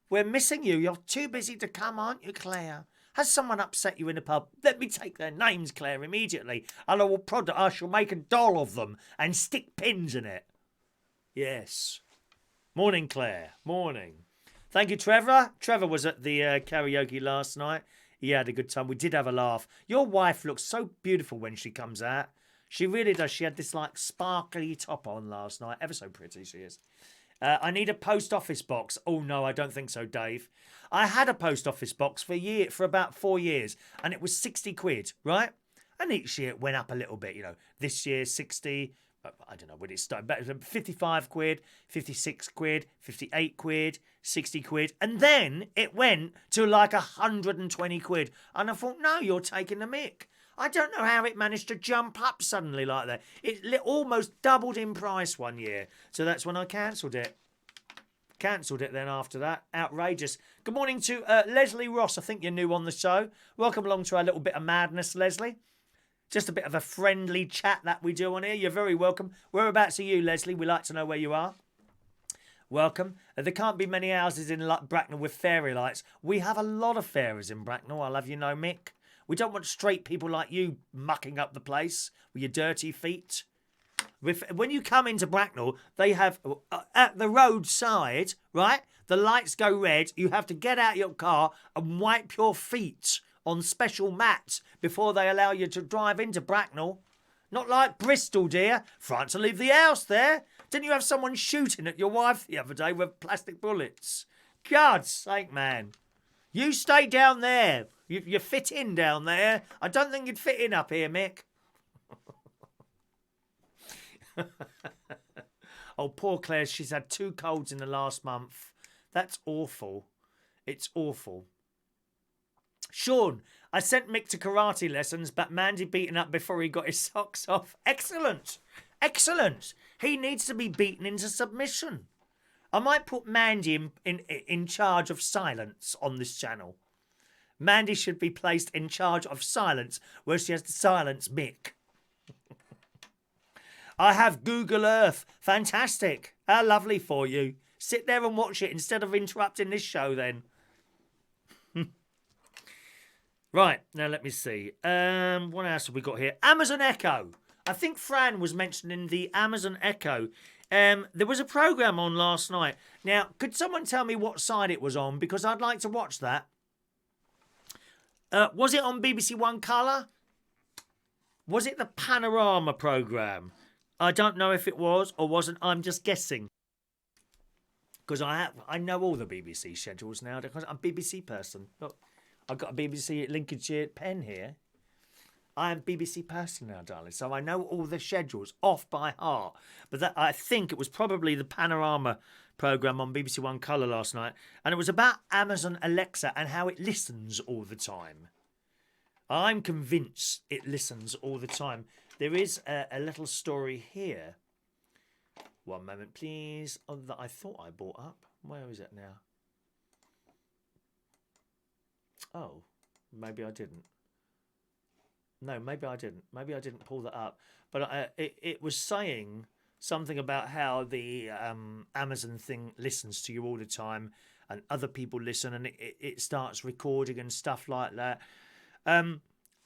We're missing you. You're too busy to come, aren't you, Claire? Has someone upset you in the pub? Let me take their names, Claire, immediately. And I shall make a doll of them and stick pins in it. Yes. Morning, Claire. Morning. Thank you, Trevor. Trevor was at the karaoke last night. He had a good time. We did have a laugh. Your wife looks so beautiful when she comes out. She really does. She had this like sparkly top on last night. Ever so pretty she is. I need a post office box. Oh no, I don't think so, Dave. I had a post office box for about 4 years, and it was 60 quid, right? And each year it went up a little bit. You know, this year 60. I don't know when it started. 55 quid, 56 quid, 58 quid, 60 quid, and then it went to like 120 quid. And I thought, no, you're taking the mick. I don't know how it managed to jump up suddenly like that. It almost doubled in price one year. So that's when I cancelled it. Cancelled it then after that. Outrageous. Good morning to Leslie Ross. I think you're new on the show. Welcome along to our little bit of madness, Leslie. Just a bit of a friendly chat that we do on here. You're very welcome. Whereabouts are you, Leslie? We like to know where you are. Welcome. There can't be many houses in Bracknell with fairy lights. We have a lot of fairies in Bracknell, I'll have you know, Mick. We don't want straight people like you mucking up the place with your dirty feet. When you come into Bracknell, they have, at the roadside, right, the lights go red. You have to get out your car and wipe your feet on special mats before they allow you to drive into Bracknell. Not like Bristol, dear. Frightened to leave the house there. Didn't you have someone shooting at your wife the other day with plastic bullets? God's sake, man. You stay down there. You fit in down there. I don't think you'd fit in up here, Mick. Oh, poor Claire. She's had 2 colds in the last month. That's awful. It's awful. Sean, I sent Mick to karate lessons, but Mandy beaten up before he got his socks off. Excellent. Excellent. He needs to be beaten into submission. I might put Mandy in charge of silence on this channel. Mandy should be placed in charge of silence, where she has to silence Mick. I have Google Earth. Fantastic. How lovely for you. Sit there and watch it instead of interrupting this show then. Right, now let me see. What else have we got here? Amazon Echo. I think Fran was mentioning the Amazon Echo. There was a programme on last night. Now, could someone tell me what side it was on? Because I'd like to watch that. Was it on BBC One Colour? Was it the Panorama programme? I don't know if it was or wasn't. I'm just guessing. Because I know all the BBC schedules now. Because I'm a BBC person. Look, I've got a BBC Lincolnshire pen here. I am BBC person now, darling. So I know all the schedules off by heart. But I think it was probably the Panorama programme on BBC One Colour last night. And it was about Amazon Alexa and how it listens all the time. I'm convinced it listens all the time. There is a little story here. One moment, please. Oh, that I thought I brought up. Where is it now? Oh, maybe I didn't. No, maybe I didn't. Maybe I didn't pull that up. But it was saying something about how the Amazon thing listens to you all the time and other people listen and it starts recording and stuff like that.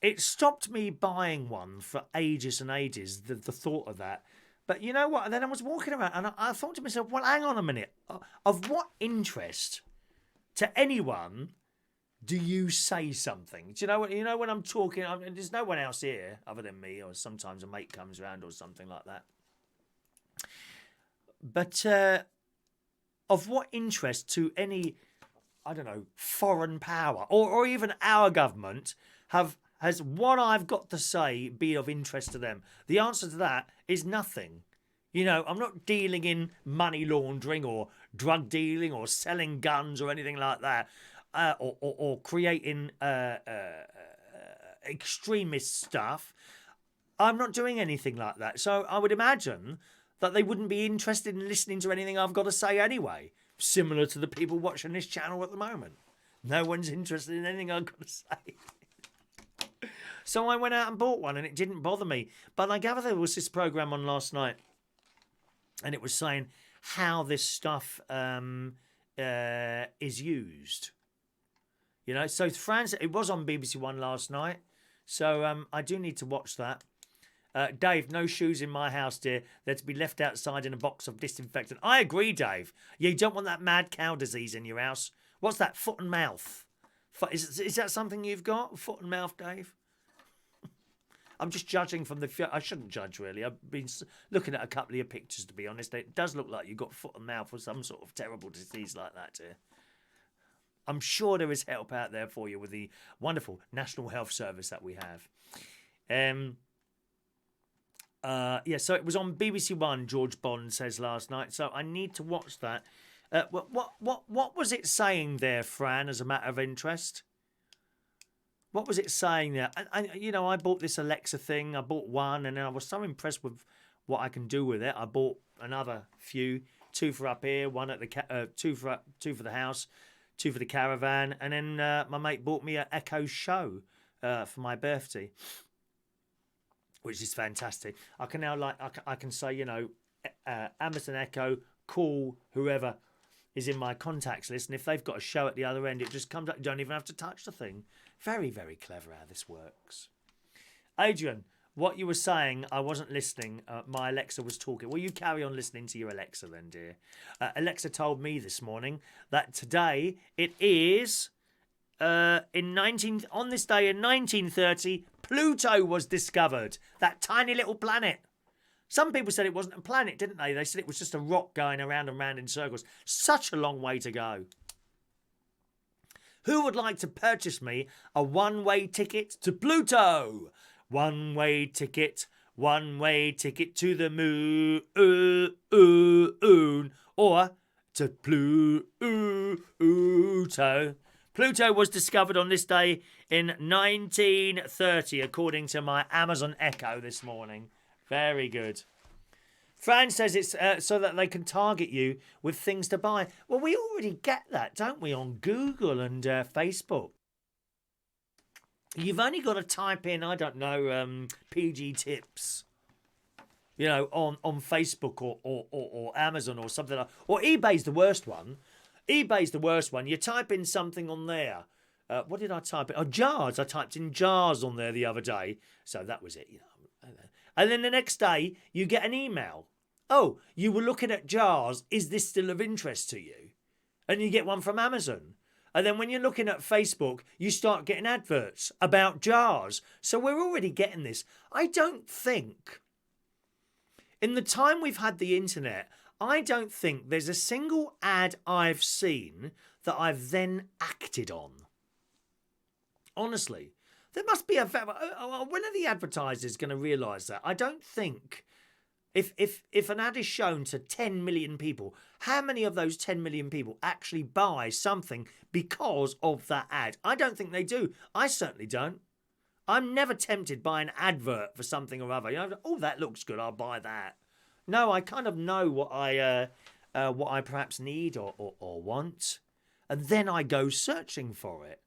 It stopped me buying one for ages and ages, the thought of that. But you know what? And then I was walking around and I thought to myself, well, hang on a minute. Of what interest to anyone do you say something? Do you know what? You know when I'm talking, there's no one else here other than me, or sometimes a mate comes around or something like that. But of what interest to any, I don't know, foreign power or even our government has what I've got to say be of interest to them? The answer to that is nothing. You know, I'm not dealing in money laundering or drug dealing or selling guns or anything like that. Or creating extremist stuff. I'm not doing anything like that. So I would imagine that they wouldn't be interested in listening to anything I've got to say anyway. Similar to the people watching this channel at the moment. No one's interested in anything I've got to say. So I went out and bought one and it didn't bother me. But I gather there was this programme on last night and it was saying how this stuff is used. You know, so France, it was on BBC One last night. So I do need to watch that. Dave, no shoes in my house, dear. They're to be left outside in a box of disinfectant. I agree, Dave. You don't want that mad cow disease in your house. What's that? Foot and mouth. Is that something you've got? Foot and mouth, Dave? I'm just judging from the... I shouldn't judge, really. I've been looking at a couple of your pictures, to be honest. It does look like you've got foot and mouth or some sort of terrible disease like that, dear. I'm sure there is help out there for you with the wonderful National Health Service that we have. So it was on BBC One, George Bond says last night, so I need to watch that. What was it saying there, Fran, as a matter of interest? What was it saying there? I bought this Alexa thing. I bought one, and then I was so impressed with what I can do with it. I bought another few, 2 for up here, one at the two for the house, 2 for the caravan, and then my mate bought me an Echo Show for my birthday, which is fantastic. I can now I can say Amazon Echo, call whoever is in my contacts list, and if they've got a show at the other end, it just comes up. You don't even have to touch the thing. Very, very clever how this works. Adrian, what you were saying, I wasn't listening. My Alexa was talking. Well, you carry on listening to your Alexa then, dear. Alexa told me this morning that today it is on this day in 1930, Pluto was discovered. That tiny little planet. Some people said it wasn't a planet, didn't they? They said it was just a rock going around and round in circles. Such a long way to go. Who would like to purchase me a one-way ticket to Pluto? One-way ticket to the moon, or to Pluto. Pluto was discovered on this day in 1930, according to my Amazon Echo this morning. Very good. Fran says it's so that they can target you with things to buy. Well, we already get that, don't we, on Google and Facebook? You've only got to type in, I don't know, PG tips, on Facebook or Amazon or something like that. Or eBay's the worst one. eBay's the worst one. You type in something on there. What did I type in? Oh, jars. I typed in jars on there the other day. So that was it, And then the next day, you get an email. Oh, you were looking at jars. Is this still of interest to you? And you get one from Amazon. And then when you're looking at Facebook, you start getting adverts about jars. So we're already getting this. I don't think, in the time we've had the internet, I don't think there's a single ad I've seen that I've then acted on. Honestly. There must be when are the advertisers going to realise that? I don't think if an ad is shown to 10 million people, how many of those 10 million people actually buy something because of that ad? I don't think they do. I certainly don't. I'm never tempted by an advert for something or other. Oh, that looks good. I'll buy that. No, I kind of know what I perhaps need or want, and then I go searching for it.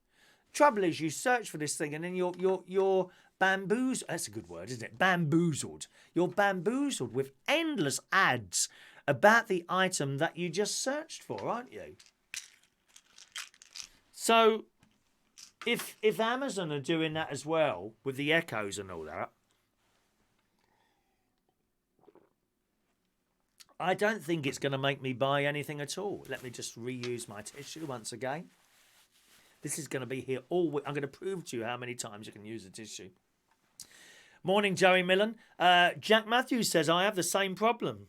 Trouble is, you search for this thing and then you're bamboozled. That's a good word, isn't it? Bamboozled. You're bamboozled with endless ads about the item that you just searched for, aren't you? So, if Amazon are doing that as well with the echoes and all that, I don't think it's going to make me buy anything at all. Let me just reuse my tissue once again. This is going to be here all week. I'm going to prove to you how many times you can use a tissue. Morning, Joey Millen. Jack Matthews says, I have the same problem.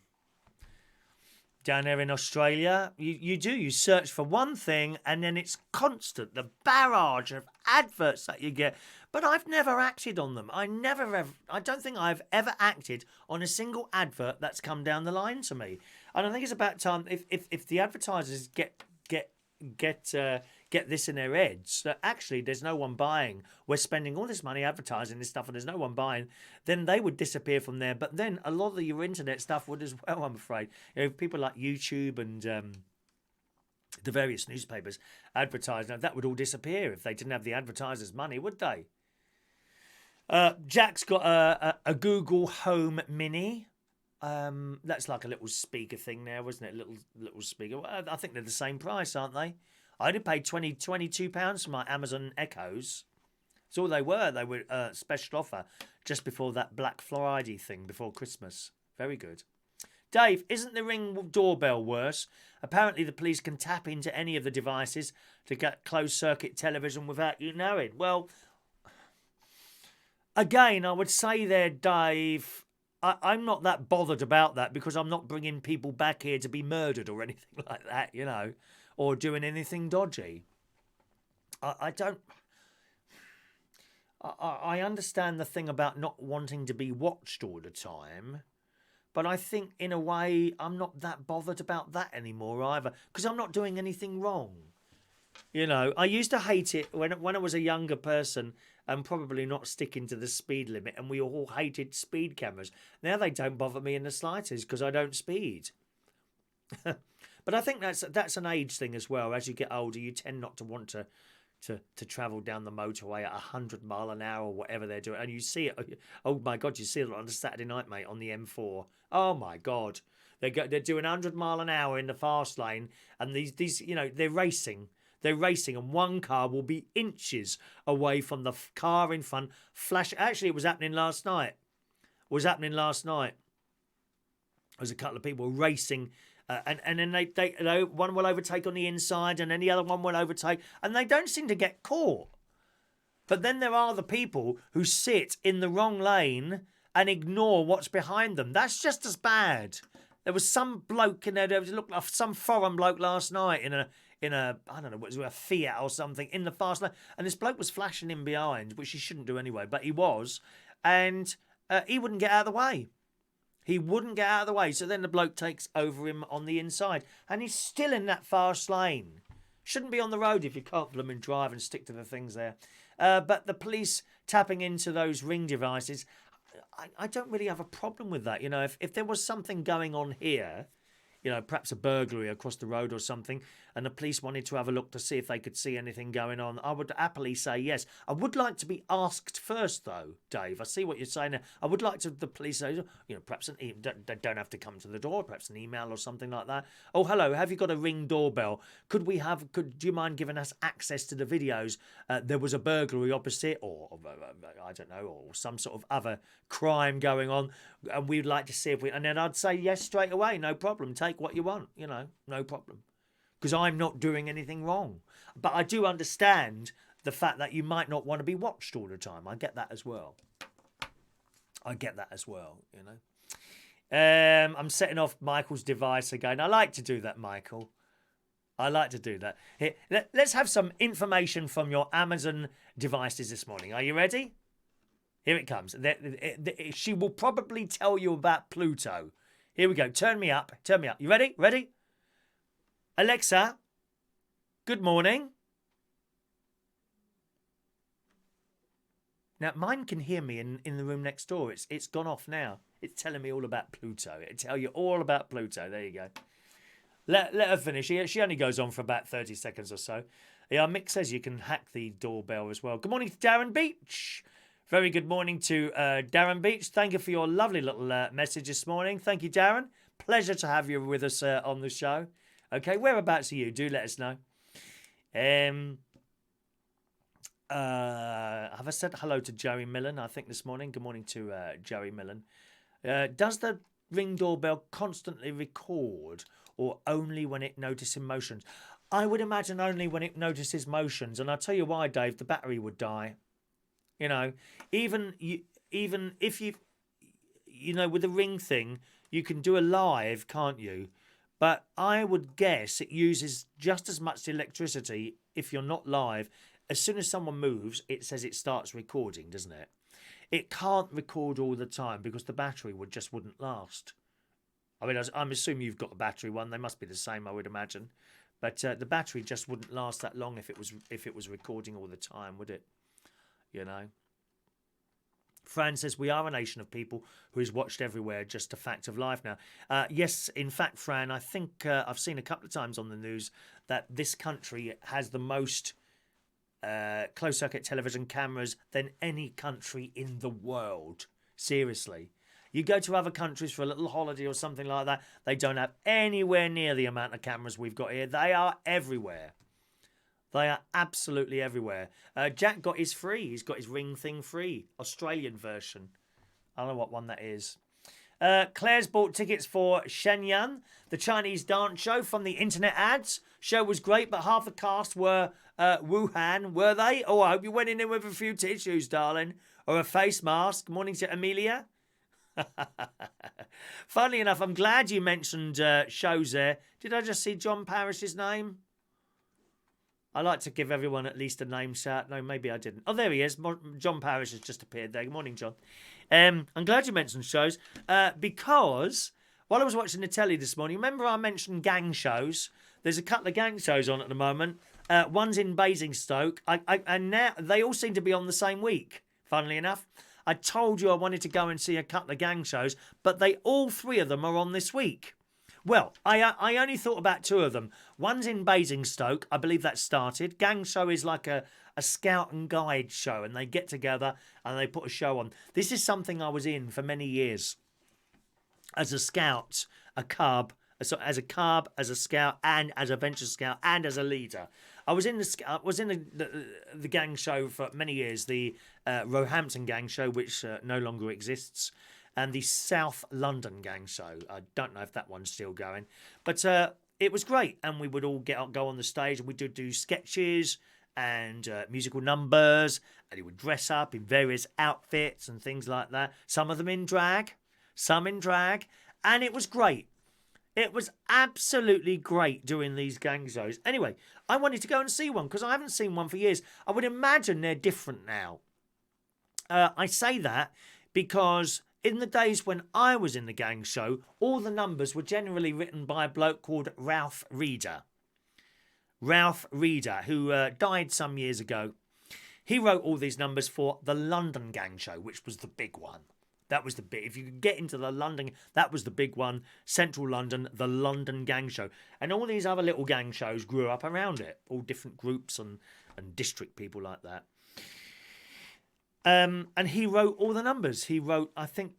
Down there in Australia, you do. You search for one thing and then it's constant. The barrage of adverts that you get. But I've never acted on them. I don't think I've ever acted on a single advert that's come down the line to me. And I think it's about time if the advertisers get this in their heads that actually there's no one buying, we're spending all this money advertising this stuff and there's no one buying, then they would disappear from there. But then a lot of your internet stuff would as well, I'm afraid. People like YouTube and the various newspapers advertising, that would all disappear if they didn't have the advertisers' money, would they? Jack's got a Google Home Mini. That's like a little speaker thing there, wasn't it? Little speaker. I think they're the same price, aren't they? I only paid £22 for my Amazon Echoes. That's all they were. They were special offer just before that Black Friday thing before Christmas. Very good. Dave, isn't the Ring doorbell worse? Apparently the police can tap into any of the devices to get closed-circuit television without you knowing. Well, again, I would say there, Dave, I'm not that bothered about that because I'm not bringing people back here to be murdered or anything like that, you know, or doing anything dodgy. I don't... I understand the thing about not wanting to be watched all the time, but I think in a way I'm not that bothered about that anymore either because I'm not doing anything wrong. You know, I used to hate it when I was a younger person and probably not sticking to the speed limit, and we all hated speed cameras. Now they don't bother me in the slightest because I don't speed. But I think that's an age thing as well. As you get older, you tend not to want to travel down the motorway at 100 mile an hour or whatever they're doing. And you see it, oh my God, you see it on a Saturday night, mate, on the M4. Oh my God. They're doing 100 mile an hour in the fast lane, and these you know, they're racing. They're racing, and one car will be inches away from the car in front. Flash. Actually, it was happening last night. There was a couple of people racing, and then they one will overtake on the inside, and then the other one will overtake, and they don't seem to get caught. But then there are the people who sit in the wrong lane and ignore what's behind them. That's just as bad. There was some bloke in there. There looked like some foreign bloke last night in a I don't know, what was it, a Fiat or something in the fast lane, and this bloke was flashing in behind, which he shouldn't do anyway, but he was, and he wouldn't get out of the way. He wouldn't get out of the way, so then the bloke takes over him on the inside, and he's still in that fast lane. Shouldn't be on the road if you can't blooming drive and stick to the things there. But the police tapping into those Ring devices, I don't really have a problem with that. You know, if there was something going on here, you know, perhaps a burglary across the road or something, and the police wanted to have a look to see if they could see anything going on, I would happily say yes. I would like to be asked first, though, Dave. I see what you're saying there. I would like to the police say, you know, perhaps they don't have to come to the door, perhaps an email or something like that. Oh, hello, have you got a Ring doorbell? Do you mind giving us access to the videos? There was a burglary opposite, or I don't know, or some sort of other crime going on, and we'd like to see if and then I'd say yes straight away, no problem. Take what you want, you know, no problem. Because I'm not doing anything wrong. But I do understand the fact that you might not want to be watched all the time. I get that as well. You know. I'm setting off Michael's device again. I like to do that, Michael. I like to do that. Here, let's have some information from your Amazon devices this morning. Are you ready? Here it comes. She will probably tell you about Pluto. Here we go. Turn me up. You ready? Ready? Alexa, good morning. Now, mine can hear me in the room next door. It's gone off now. It's telling me all about Pluto. It'll tell you all about Pluto. There you go. Let her finish. She only goes on for about 30 seconds or so. Yeah, Mick says you can hack the doorbell as well. Good morning to Darren Beach. Very good morning to Darren Beach. Thank you for your lovely little message this morning. Thank you, Darren. Pleasure to have you with us on the show. Okay, whereabouts are you? Do let us know. Have I said hello to Joey Millen, I think, this morning? Good morning to Joey Millen. Does the Ring doorbell constantly record or only when it notices motions? I would imagine only when it notices motions. And I'll tell you why, Dave, the battery would die. You know, even if you know, with the Ring thing, you can do a live, can't you? But I would guess it uses just as much electricity if you're not live. As soon as someone moves, it says it starts recording, doesn't it? It can't record all the time because the battery wouldn't last. I mean, I'm assuming you've got a battery one. They must be the same, I would imagine. But the battery just wouldn't last that long if it was recording all the time, would it? You know. Fran says, we are a nation of people who is watched everywhere, just a fact of life now. Yes, in fact, Fran, I think I've seen a couple of times on the news that this country has the most closed-circuit television cameras than any country in the world. Seriously. You go to other countries for a little holiday or something like that, they don't have anywhere near the amount of cameras we've got here. They are everywhere. They are absolutely everywhere. Jack got his free. He's got his ring thing free. Australian version. I don't know what one that is. Claire's bought tickets for Shenyang, the Chinese dance show from the internet ads. Show was great, but half the cast were Wuhan, were they? Oh, I hope you went in there with a few tissues, darling. Or a face mask. Morning to Amelia. Funnily enough, I'm glad you mentioned shows there. Did I just see John Parrish's name? I like to give everyone at least a name shout. No, maybe I didn't. Oh, there he is. John Parrish has just appeared there. Good morning, John. I'm glad you mentioned shows because while I was watching the telly this morning, remember I mentioned gang shows? There's a couple of gang shows on at the moment. One's in Basingstoke, and now they all seem to be on the same week, funnily enough. I told you I wanted to go and see a couple of gang shows, but all three of them are on this week. Well, I only thought about two of them. One's in Basingstoke. I believe that started. Gang show is like a scout and guide show, and they get together and they put a show on. This is something I was in for many years. As a scout, a cub, as a scout, and as a venture scout, and as a leader. I was in the gang show for many years, the Roehampton gang show, which no longer exists, and the South London gang show. I don't know if that one's still going, but it was great, and we would all go on the stage, and we would do sketches and musical numbers, and he would dress up in various outfits and things like that. Some of them in drag, and it was great. It was absolutely great doing these gang shows. Anyway, I wanted to go and see one because I haven't seen one for years. I would imagine they're different now. I say that because in the days when I was in the gang show, all the numbers were generally written by a bloke called Ralph Reeder. Ralph Reeder, who died some years ago. He wrote all these numbers for the London gang show, which was the big one. That was the big, if you could get into the London, that was the big one. Central London, the London gang show. And all these other little gang shows grew up around it. All different groups and district people like that. And he wrote all the numbers. He wrote, I think,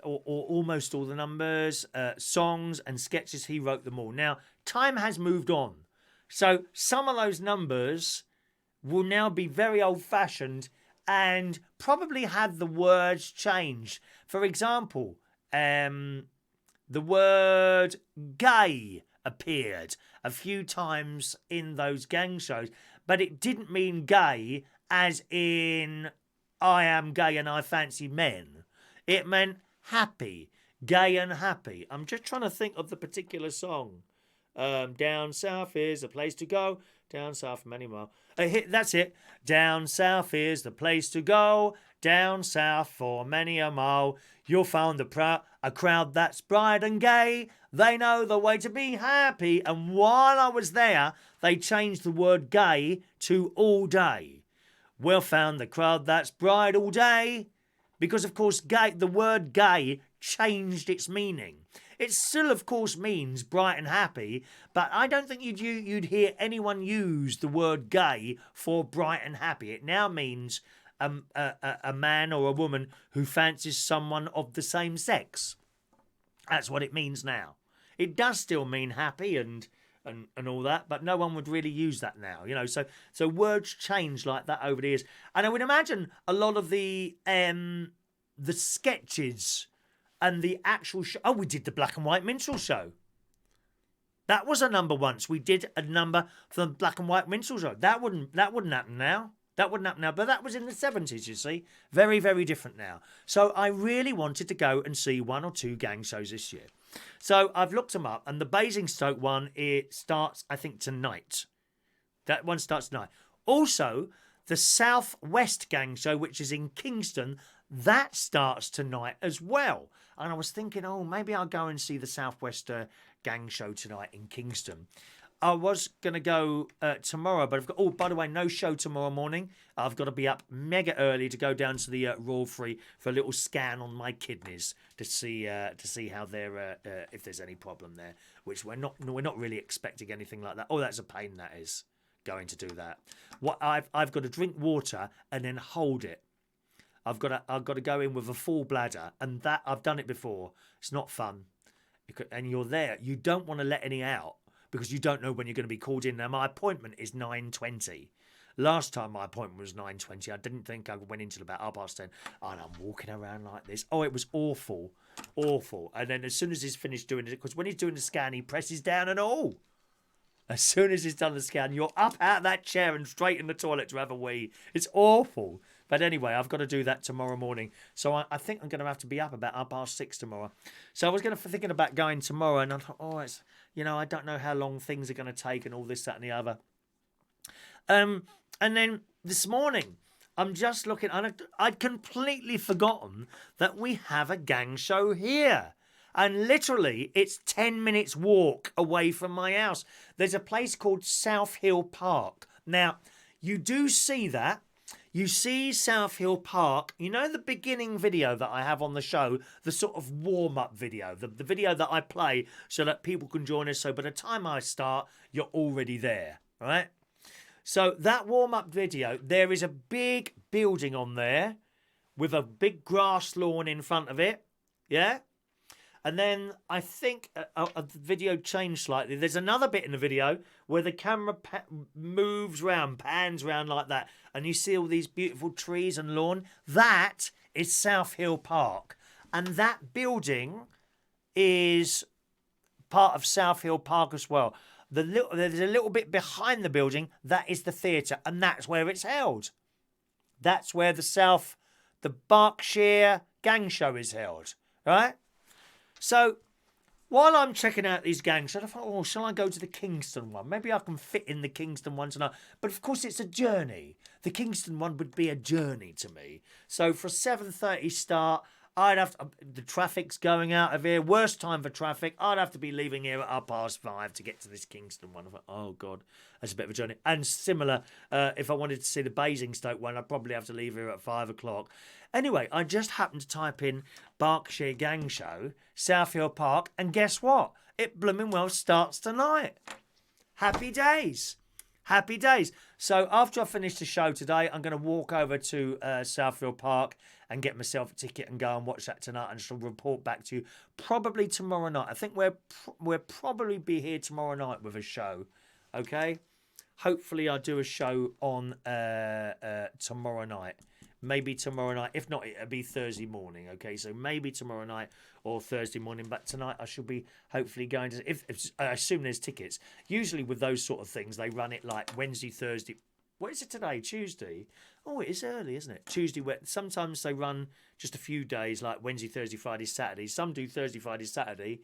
or almost all the numbers, songs and sketches. He wrote them all. Now, time has moved on. So some of those numbers will now be very old-fashioned and probably had the words changed. For example, the word gay appeared a few times in those gang shows, but it didn't mean gay as in I am gay and I fancy men. It meant happy, gay and happy. I'm just trying to think of the particular song. Down south is a place to go. Down south many miles. That's it. Down south is the place to go. Down south for many a mile. You'll find a crowd that's bright and gay. They know the way to be happy. And while I was there, they changed the word gay to all day. We'll find the crowd that's bright all day. Because, of course, gay, the word gay changed its meaning. It still, of course, means bright and happy, but I don't think you'd hear anyone use the word gay for bright and happy. It now means a man or a woman who fancies someone of the same sex. That's what it means now. It does still mean happy and all that, but no one would really use that now, you know. So words change like that over the years, and I would imagine a lot of the sketches and the actual show. Oh, we did the Black and White Minstrel Show. That was a number once. We did a number for the Black and White Minstrel Show. That wouldn't happen now. That wouldn't happen now. But that was in the 70s, you see. Very, very different now. So I really wanted to go and see one or two gang shows this year. So I've looked them up, and the Basingstoke one, it starts, I think, tonight. That one starts tonight. Also, the South West gang show, which is in Kingston, that starts tonight as well. And I was thinking, oh, maybe I'll go and see the Southwest gang show tonight in Kingston. I was going to go tomorrow, but I've got, oh, by the way, no show tomorrow morning. I've got to be up mega early to go down to the Royal Free for a little scan on my kidneys to see how they're, if there's any problem there, which we're not really expecting anything like that. Oh, that's a pain, that is, going to do that. What I've got to drink water and then hold it. I've got to go in with a full bladder, and that I've done it before. It's not fun, and you're there. You don't want to let any out because you don't know when you're going to be called in. Now, my appointment is 9:20. Last time my appointment was 9:20. I didn't think I went into about 10:30. And I'm walking around like this. Oh, it was awful. Awful. And then as soon as he's finished doing it, because when he's doing the scan, he presses down and all. As soon as he's done the scan, you're up out of that chair and straight in the toilet to have a wee. It's awful. But anyway, I've got to do that tomorrow morning. So I think I'm going to have to be up about 6:30 tomorrow. So I was thinking about going tomorrow, and I thought, oh, it's, I don't know how long things are going to take and all this, that, and the other. And then this morning, I'm just looking, and I'd completely forgotten that we have a gang show here. And literally, it's 10 minutes walk away from my house. There's a place called South Hill Park. Now, you do see that. You see South Hill Park. You know the beginning video that I have on the show, the sort of warm-up video, the video that I play so that people can join us. So by the time I start, you're already there, right? So that warm-up video, there is a big building on there with a big grass lawn in front of it, yeah? And then I think the video changed slightly. There's another bit in the video where the camera moves round, pans round like that. And you see all these beautiful trees and lawn. That is South Hill Park. And that building is part of South Hill Park as well. There's a little bit behind the building. That is the theatre. And that's where it's held. That's where the Berkshire Gang Show is held. Right? So, while I'm checking out these gang shows, I thought, oh, shall I go to the Kingston one? Maybe I can fit in the Kingston one tonight. But of course, it's a journey. The Kingston one would be a journey to me. So, for a 7:30 start, the traffic's going out of here. Worst time for traffic. I'd have to be leaving here at 5:30 to get to this Kingston one. I thought, oh, God, that's a bit of a journey. And similar, if I wanted to see the Basingstoke one, I'd probably have to leave here at 5 o'clock. Anyway, I just happened to type in Berkshire Gang Show, South Hill Park, and guess what? It blooming well starts tonight. Happy days. Happy days. So after I finish the show today, I'm going to walk over to South Hill Park and get myself a ticket and go and watch that tonight, and shall report back to you probably tomorrow night. I think we'll probably be here tomorrow night with a show. Okay? Hopefully I'll do a show on tomorrow night. Maybe tomorrow night. If not, it'll be Thursday morning. Okay, so maybe tomorrow night or Thursday morning. But tonight I shall be hopefully going to. If I assume there's tickets. Usually with those sort of things, they run it like Wednesday, Thursday. What is it today? Tuesday. Oh, it is early, isn't it? Tuesday. Sometimes they run just a few days, like Wednesday, Thursday, Friday, Saturday. Some do Thursday, Friday, Saturday.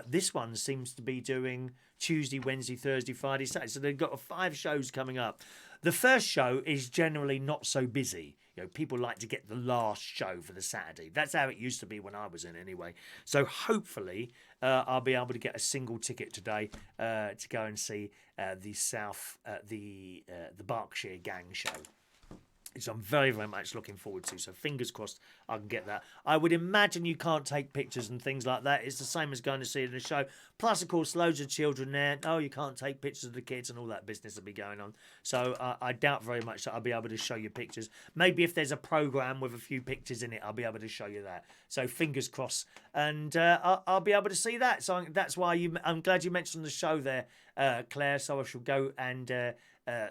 This one seems to be doing Tuesday, Wednesday, Thursday, Friday, Saturday. So they've got 5 shows coming up. The first show is generally not so busy. People like to get the last show for the Saturday. That's how it used to be when I was in, anyway. So hopefully, I'll be able to get a single ticket today to go and see the Berkshire Gang Show, which I'm very, very much looking forward to. So fingers crossed I can get that. I would imagine you can't take pictures and things like that. It's the same as going to see it in a show. Plus, of course, loads of children there. No, you can't take pictures of the kids and all that business will be going on. So I doubt very much that I'll be able to show you pictures. Maybe if there's a programme with a few pictures in it, I'll be able to show you that. So fingers crossed. And I'll be able to see that. So that's why I'm glad you mentioned the show there, Claire. So I shall go and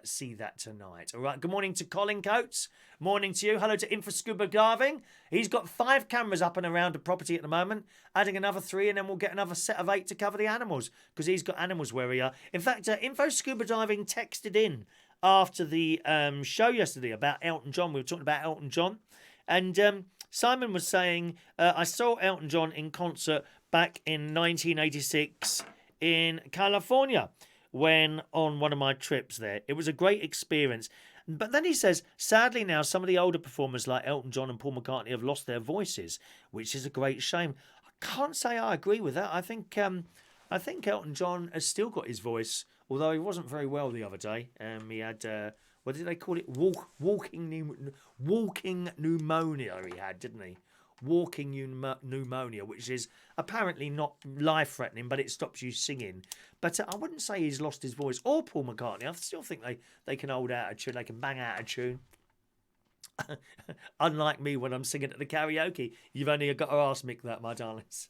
see that tonight. All right. Good morning to Colin Coates. Morning to you. Hello to Info Scuba Diving. He's got 5 cameras up and around the property at the moment. Adding another 3, and then we'll get another set of 8 to cover the animals, because he's got animals where we are. In fact, Info Scuba Diving texted in after the show yesterday about Elton John. We were talking about Elton John, and Simon was saying, I saw Elton John in concert back in 1986 in California, when on one of my trips there. It was a great experience. But then he says, sadly now, some of the older performers like Elton John and Paul McCartney have lost their voices, which is a great shame. I can't say I agree with that. I think Elton John has still got his voice, although he wasn't very well the other day. He had, what did they call it? Walking pneumonia he had, didn't he? Walking pneumonia, which is apparently not life-threatening, but it stops you singing. But I wouldn't say he's lost his voice. Or Paul McCartney. I still think they can hold out a tune. They can bang out a tune. Unlike me when I'm singing at the karaoke. You've only got to ask Mick that, my darlings.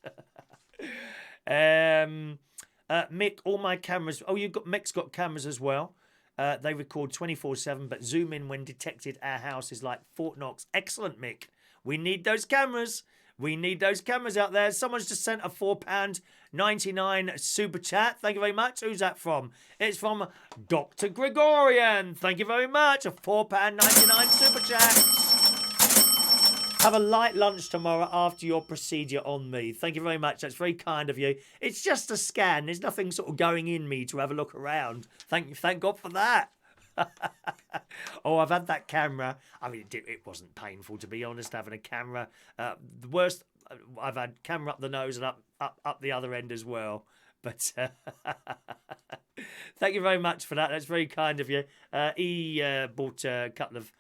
Mick, all my cameras. Oh, Mick's got cameras as well. They record 24/7, but zoom in when detected. Our house is like Fort Knox. Excellent, Mick. We need those cameras. We need those cameras out there. Someone's just sent a £4.99 super chat. Thank you very much. Who's that from? It's from Dr. Gregorian. Thank you very much. A £4.99 super chat. Have a light lunch tomorrow after your procedure on me. Thank you very much. That's very kind of you. It's just a scan. There's nothing sort of going in me to have a look around. Thank God for that. Oh, I've had that camera. I mean, it wasn't painful, to be honest, having a camera. The worst, I've had camera up the nose and up the other end as well. But thank you very much for that. That's very kind of you. He bought a couple of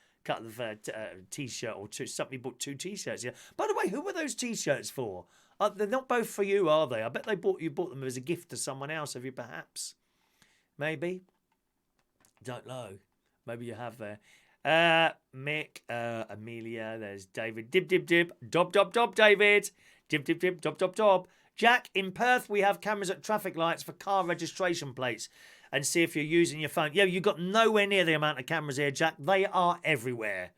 t-shirt or two. Somebody bought 2 t-shirts. Yeah. By the way, who were those t-shirts for? They're not both for you, are they? I bet you bought them as a gift to someone else. Have you perhaps? Maybe. Don't know. Maybe you have there. Mick, Amelia, there's David. Dib, dib, dib. Dob, dob, dob, David. Dib, dib, dib. Dob, dob, dob. Jack, in Perth, we have cameras at traffic lights for car registration plates and see if you're using your phone. Yeah, you've got nowhere near the amount of cameras here, Jack. They are everywhere.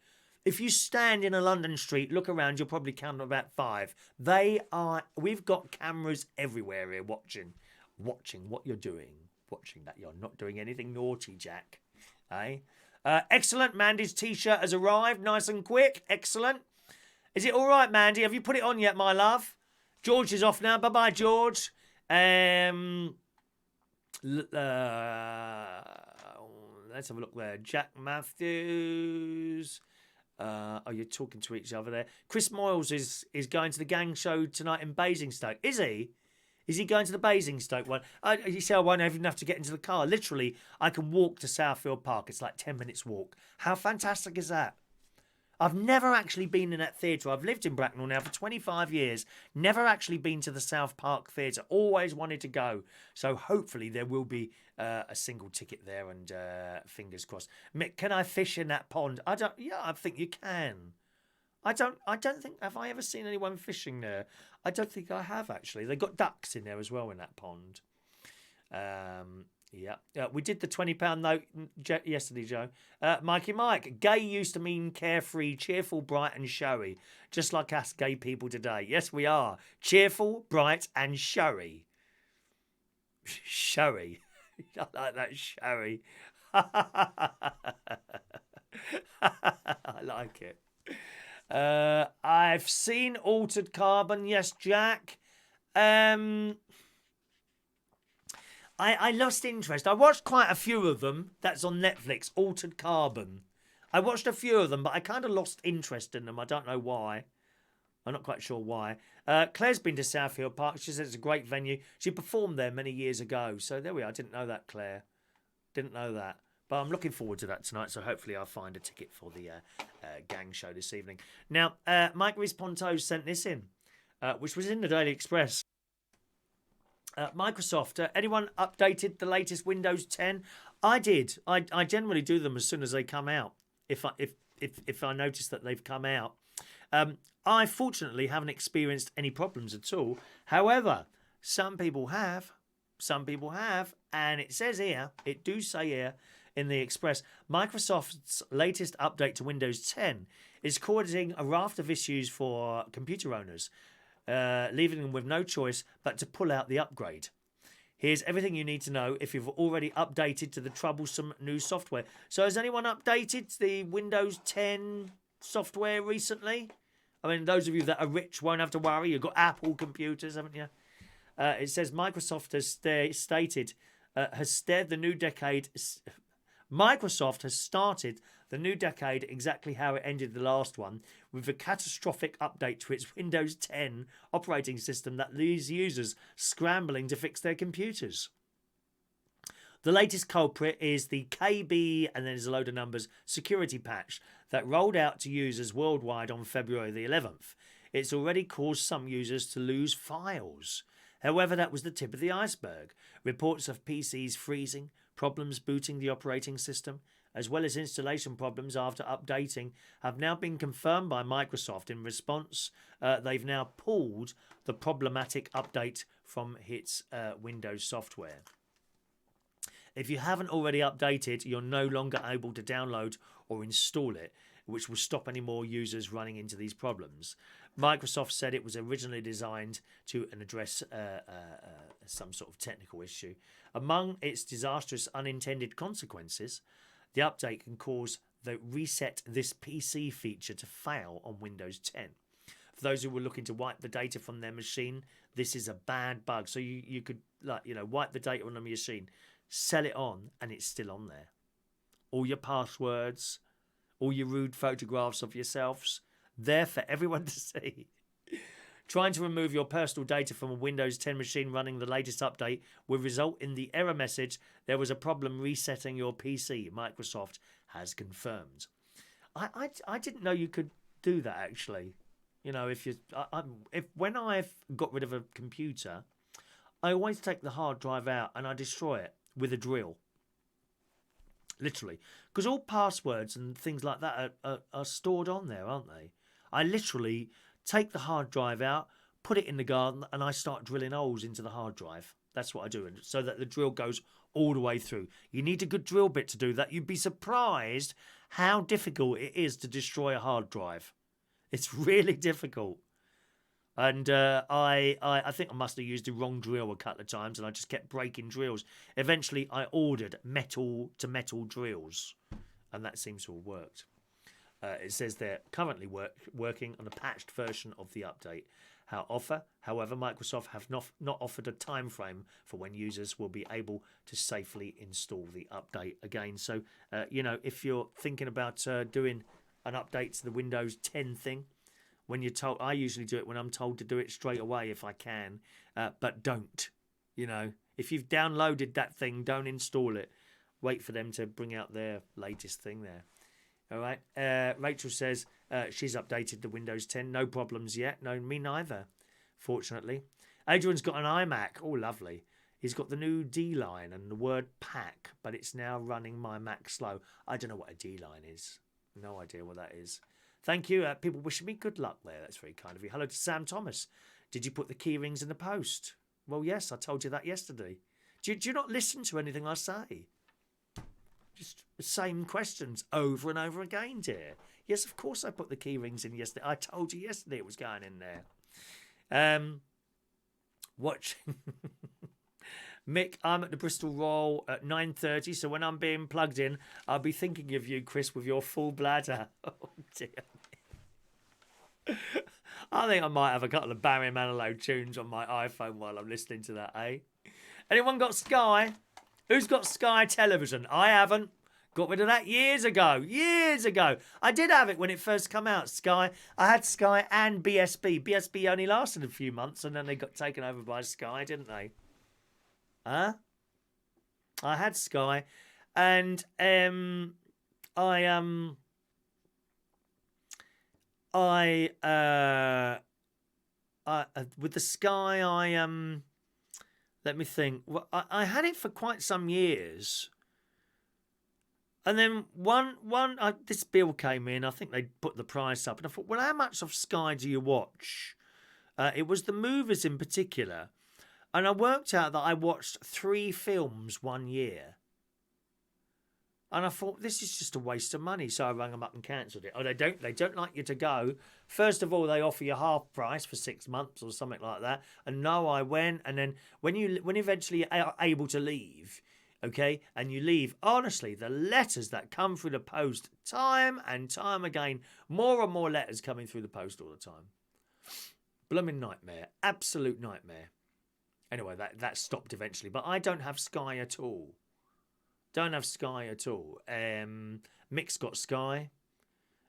If you stand in a London street, look around, you'll probably count about 5. We've got cameras everywhere here watching what you're doing. Watching that you're not doing anything naughty, Jack. Eh? Excellent. Mandy's t-shirt has arrived nice and quick. Excellent. Is it all right, Mandy? Have you put it on yet, my love? George is off now. Bye-bye, George. Let's have a look there. Jack Matthews. You're talking to each other there. Chris Moyles is going to the gang show tonight in Basingstoke. Is he? Is he going to the Basingstoke one? You say I won't even have to get into the car. Literally, I can walk to Southfield Park. It's like 10 minutes walk. How fantastic is that? I've never actually been in that theatre. I've lived in Bracknell now for 25 years. Never actually been to the South Park Theatre. Always wanted to go. So hopefully there will be a single ticket there, and fingers crossed. Mick, can I fish in that pond? I think you can. I don't think, have I ever seen anyone fishing there? I don't think I have, actually. They got ducks in there as well in that pond. Yeah. We did the £20 note yesterday, Joe. Mikey Mike, gay used to mean carefree, cheerful, bright and showy. Just like us gay people today. Yes, we are. Cheerful, bright and showy. Showy. I like that, showy. I like it. I've seen Altered Carbon. Yes, Jack. I lost interest. I watched quite a few of them. That's on Netflix. Altered Carbon. I watched a few of them, but I kind of lost interest in them. I don't know why. I'm not quite sure why. Claire's been to Southfield Park. She says it's a great venue. She performed there many years ago. So there we are. I didn't know that, Claire. Didn't know that. But I'm looking forward to that tonight, so hopefully I'll find a ticket for the gang show this evening. Now, Mike Risponto sent this in, which was in the Daily Express. Microsoft, anyone updated the latest Windows 10? I did. I generally do them as soon as they come out, if I notice that they've come out. I fortunately haven't experienced any problems at all. However, some people have. Some people have, and it says here, it do say here in the Express, Microsoft's latest update to Windows 10 is causing a raft of issues for computer owners, leaving them with no choice but to pull out the upgrade. Here's everything you need to know if you've already updated to the troublesome new software. So has anyone updated the Windows 10 software recently? I mean, those of you that are rich won't have to worry. You've got Apple computers, haven't you? It says Microsoft has stated, the new decade. Microsoft has started the new decade exactly how it ended the last one, with a catastrophic update to its Windows 10 operating system that leaves users scrambling to fix their computers. The latest culprit is the KB, and then there's a load of numbers, security patch that rolled out to users worldwide on February the 11th. It's already caused some users to lose files. However, that was the tip of the iceberg. Reports of PCs freezing, problems booting the operating system, as well as installation problems after updating, have now been confirmed by Microsoft. In response, they've now pulled the problematic update from its Windows software. If you haven't already updated, you're no longer able to download or install it, which will stop any more users running into these problems. Microsoft said it was originally designed to address some sort of technical issue. Among its disastrous unintended consequences, the update can cause the reset this PC feature to fail on Windows 10. For those who were looking to wipe the data from their machine, this is a bad bug. So you could wipe the data on the machine, sell it on, and it's still on there. All your passwords, all your rude photographs of yourselves, there for everyone to see. Trying to remove your personal data from a Windows 10 machine running the latest update will result in the error message, "There was a problem resetting your PC," Microsoft has confirmed. I didn't know you could do that, actually. When I've got rid of a computer, I always take the hard drive out and I destroy it with a drill. Literally. Because all passwords and things like that are stored on there, aren't they? I literally take the hard drive out, put it in the garden, and I start drilling holes into the hard drive. That's what I do, so that the drill goes all the way through. You need a good drill bit to do that. You'd be surprised how difficult it is to destroy a hard drive. It's really difficult. And I think I must have used the wrong drill a couple of times, and I just kept breaking drills. Eventually, I ordered metal-to-metal drills, and that seems to have worked. It says they're currently working on a patched version of the update. However, Microsoft have not offered a time frame for when users will be able to safely install the update again. So, if you're thinking about doing an update to the Windows 10 thing, when you're told, I usually do it when I'm told to do it straight away if I can, but don't. If you've downloaded that thing, don't install it. Wait for them to bring out their latest thing there. All right. Rachel says she's updated the Windows 10. No problems yet. No, me neither, fortunately. Adrian's got an iMac. Oh, lovely. He's got the new D-line and the word pack, but it's now running my Mac slow. I don't know what a D-line is. No idea what that is. Thank you. People wishing me good luck there. That's very kind of you. Hello to Sam Thomas. Did you put the key rings in the post? Well, yes, I told you that yesterday. Do you not listen to anything I say? Just the same questions over and over again, dear. Yes, of course I put the key rings in yesterday. I told you yesterday it was going in there. Watching... Mick, I'm at the Bristol Royal at 9:30, so when I'm being plugged in, I'll be thinking of you, Chris, with your full bladder. Oh, dear. I think I might have a couple of Barry Manilow tunes on my iPhone while I'm listening to that, eh? Anyone got Sky? Who's got Sky Television? I haven't. Got rid of that years ago. Years ago. I did have it when it first came out, Sky. I had Sky and BSB. BSB only lasted a few months and then they got taken over by Sky, didn't they? Huh? I had Sky, and with the Sky, let me think. Well, I had it for quite some years, and then this bill came in. I think they put the price up, and I thought, well, how much of Sky do you watch? It was the movies in particular. And I worked out that I watched 3 films 1 year. And I thought, this is just a waste of money. So I rang them up and cancelled it. Oh, they don't like you to go. First of all, they offer you half price for 6 months or something like that. And no, I went. And then when eventually are able to leave, okay, and you leave, honestly, the letters that come through the post time and time again, more and more letters coming through the post all the time. Blooming nightmare. Absolute nightmare. Anyway, that stopped eventually. But I don't have Sky at all. Don't have Sky at all. Mick's got Sky.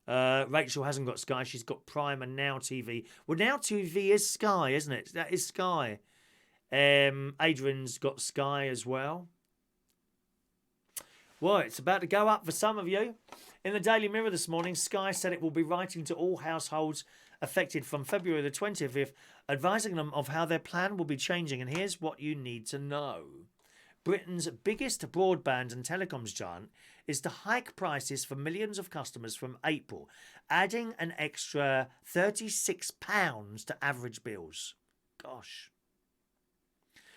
Rachel hasn't got Sky. She's got Prime and Now TV. Well, Now TV is Sky, isn't it? That is Sky. Adrian's got Sky as well. Well, it's about to go up for some of you. In the Daily Mirror this morning, Sky said it will be writing to all households affected from February the 20th, advising them of how their plan will be changing. And here's what you need to know. Britain's biggest broadband and telecoms giant is to hike prices for millions of customers from April, adding an extra £36 to average bills. Gosh.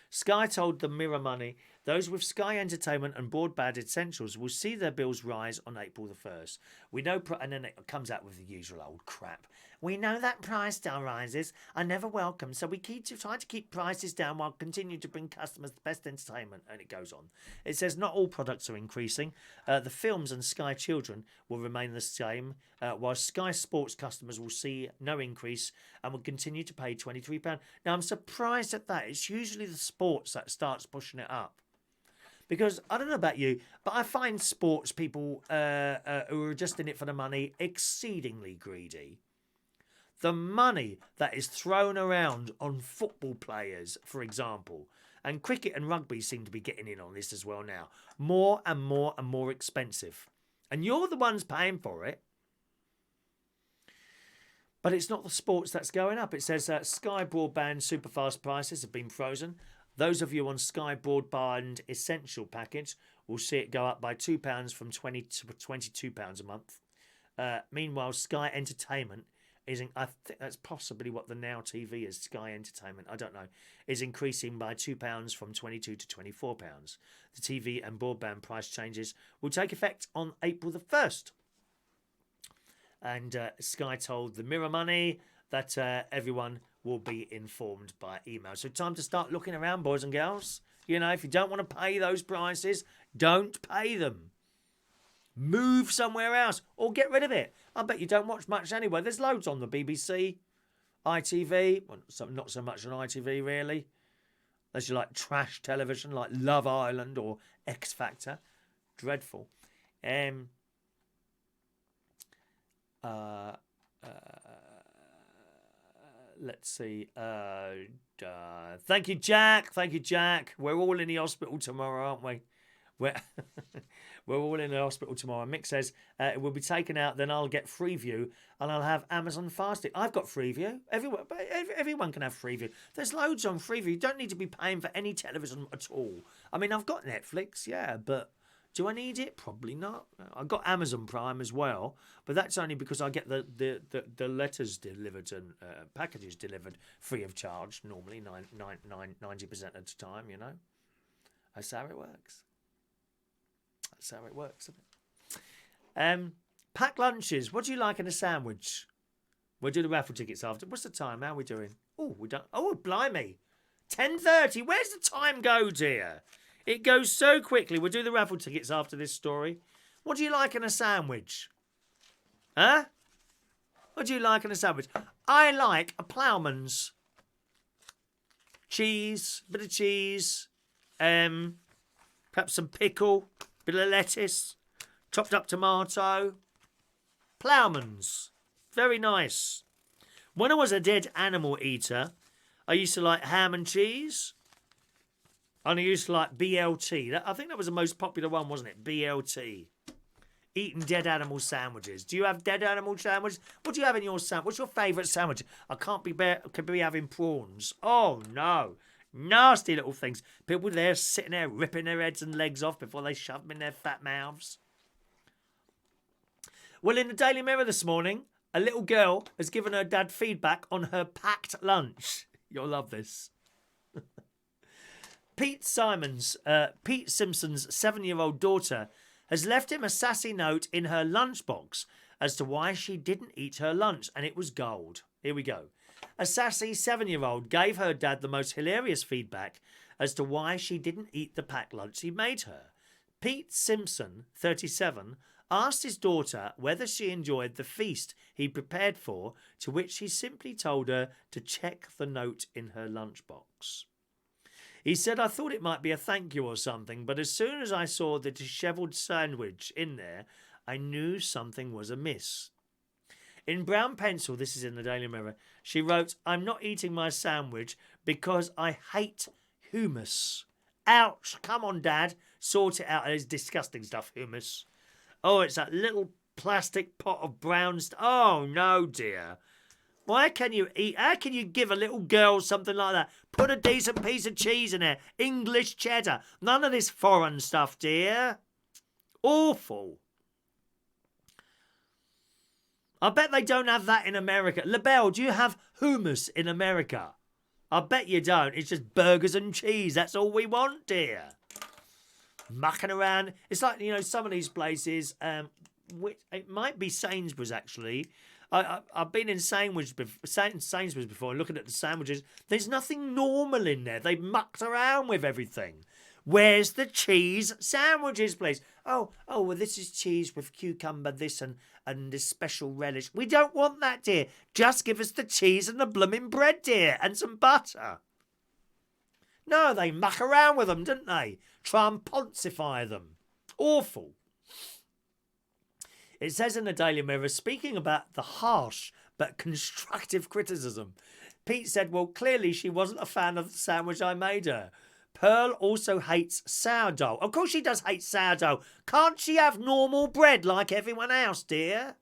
Sky told the Mirror Money those with Sky Entertainment and Broadband Essentials will see their bills rise on April the 1st. We know, and then it comes out with the usual old crap. We know that price down rises are never welcome, so we try to keep prices down while continuing to bring customers the best entertainment. And it goes on. It says not all products are increasing. The films and Sky Children will remain the same, while Sky Sports customers will see no increase and will continue to pay £23. Now, I'm surprised at that. It's usually the sports that starts pushing it up. Because, I don't know about you, but I find sports people who are just in it for the money exceedingly greedy. The money that is thrown around on football players, for example, and cricket and rugby seem to be getting in on this as well now. More and more and more expensive. And you're the ones paying for it. But it's not the sports that's going up. It says Sky Broadband Superfast prices have been frozen. Those of you on Sky Broadband Essential package will see it go up by £2 from £20 to £22 a month. Meanwhile, Sky Entertainment I think that's possibly what the Now TV is, Sky Entertainment, I don't know, is increasing by £2 from £22 to £24. The TV and broadband price changes will take effect on April the 1st. And Sky told the Mirror Money that everyone will be informed by email. So time to start looking around, boys and girls. You know, if you don't want to pay those prices, don't pay them. Move somewhere else or get rid of it. I bet you don't watch much anyway. There's loads on the BBC, ITV. Well, not so much on ITV, really. Unless you like trash television like Love Island or X Factor. Dreadful. Let's see. Thank you, Jack. Thank you, Jack. We're all in the hospital tomorrow, aren't we? We're all in the hospital tomorrow. Mick says it will be taken out, then I'll get Freeview and I'll have Amazon Fire Stick. I've got Freeview. Everyone can have Freeview. There's loads on Freeview. You don't need to be paying for any television at all. I mean, I've got Netflix, yeah, but do I need it? Probably not. I've got Amazon Prime as well, but that's only because I get the letters delivered and packages delivered free of charge, normally 90% of the time, you know. That's how it works. That's how it works, isn't it? Packed lunches. What do you like in a sandwich? We'll do the raffle tickets after. What's the time? How are we doing? Oh, we done. Oh, blimey. 10:30. Where's the time go, dear? It goes so quickly. We'll do the raffle tickets after this story. What do you like in a sandwich? Huh? What do you like in a sandwich? I like a ploughman's. Cheese, bit of cheese, perhaps some pickle, bit of lettuce, chopped up tomato. Ploughman's. Very nice. When I was a dead animal eater, I used to like ham and cheese. And I used to like BLT. I think that was the most popular one, wasn't it? BLT. Eating dead animal sandwiches. Do you have dead animal sandwiches? What do you have in your sandwich? What's your favourite sandwich? I can't be having prawns. Oh, no. Nasty little things. People there sitting there ripping their heads and legs off before they shove them in their fat mouths. Well, in the Daily Mirror this morning, a little girl has given her dad feedback on her packed lunch. You'll love this. Pete Simpson's 7-year-old daughter has left him a sassy note in her lunchbox as to why she didn't eat her lunch, and it was gold. Here we go. A sassy 7-year-old gave her dad the most hilarious feedback as to why she didn't eat the packed lunch he made her. Pete Simpson, 37, asked his daughter whether she enjoyed the feast he prepared for, to which he simply told her to check the note in her lunchbox. He said, I thought it might be a thank you or something, but as soon as I saw the dishevelled sandwich in there, I knew something was amiss. In brown pencil, this is in the Daily Mirror, she wrote, I'm not eating my sandwich because I hate hummus. Ouch! Come on, Dad. Sort it out. It's disgusting stuff, hummus. Oh, it's that little plastic pot of brown stuff. Oh, no, dear. Why can you eat? How can you give a little girl something like that? Put a decent piece of cheese in there. English cheddar. None of this foreign stuff, dear. Awful. I bet they don't have that in America. LaBelle, do you have hummus in America? I bet you don't. It's just burgers and cheese. That's all we want, dear. Mucking around. It's like, you know, some of these places, it might be Sainsbury's actually. I've been in Sainsbury's before and looking at the sandwiches. There's nothing normal in there. They've mucked around with everything. Where's the cheese sandwiches, please? Oh, well, this is cheese with cucumber, this and this special relish. We don't want that, dear. Just give us the cheese and the blooming bread, dear, and some butter. No, they muck around with them, don't they? Try and poncify them. Awful. It says in the Daily Mirror, speaking about the harsh but constructive criticism, Pete said, well, clearly she wasn't a fan of the sandwich I made her. Pearl also hates sourdough. Of course she does hate sourdough. Can't she have normal bread like everyone else, dear?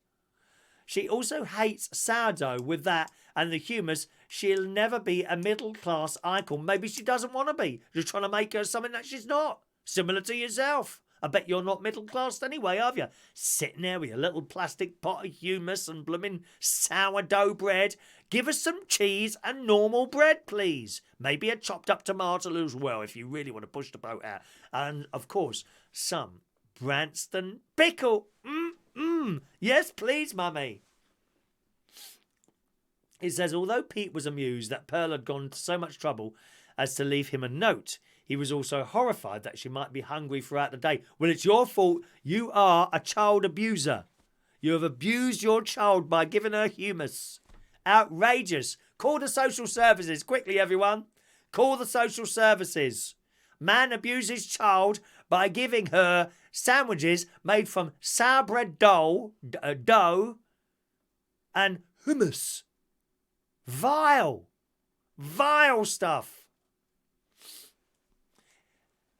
She also hates sourdough with that and the humus. She'll never be a middle-class icon. Maybe she doesn't want to be. You're trying to make her something that she's not. Similar to yourself. I bet you're not middle-class anyway, are you? Sitting there with your little plastic pot of humus and blooming sourdough bread. Give us some cheese and normal bread, please. Maybe a chopped up tomato as well, if you really want to push the boat out. And, of course, some Branston pickle. Yes, please, mummy. It says, although Pete was amused that Pearl had gone to so much trouble as to leave him a note, he was also horrified that she might be hungry throughout the day. Well, it's your fault. You are a child abuser. You have abused your child by giving her humus. Outrageous. Call the social services. Quickly, everyone. Call the social services. Man abuses child by giving her sandwiches made from sour bread dough and hummus. Vile. Vile stuff.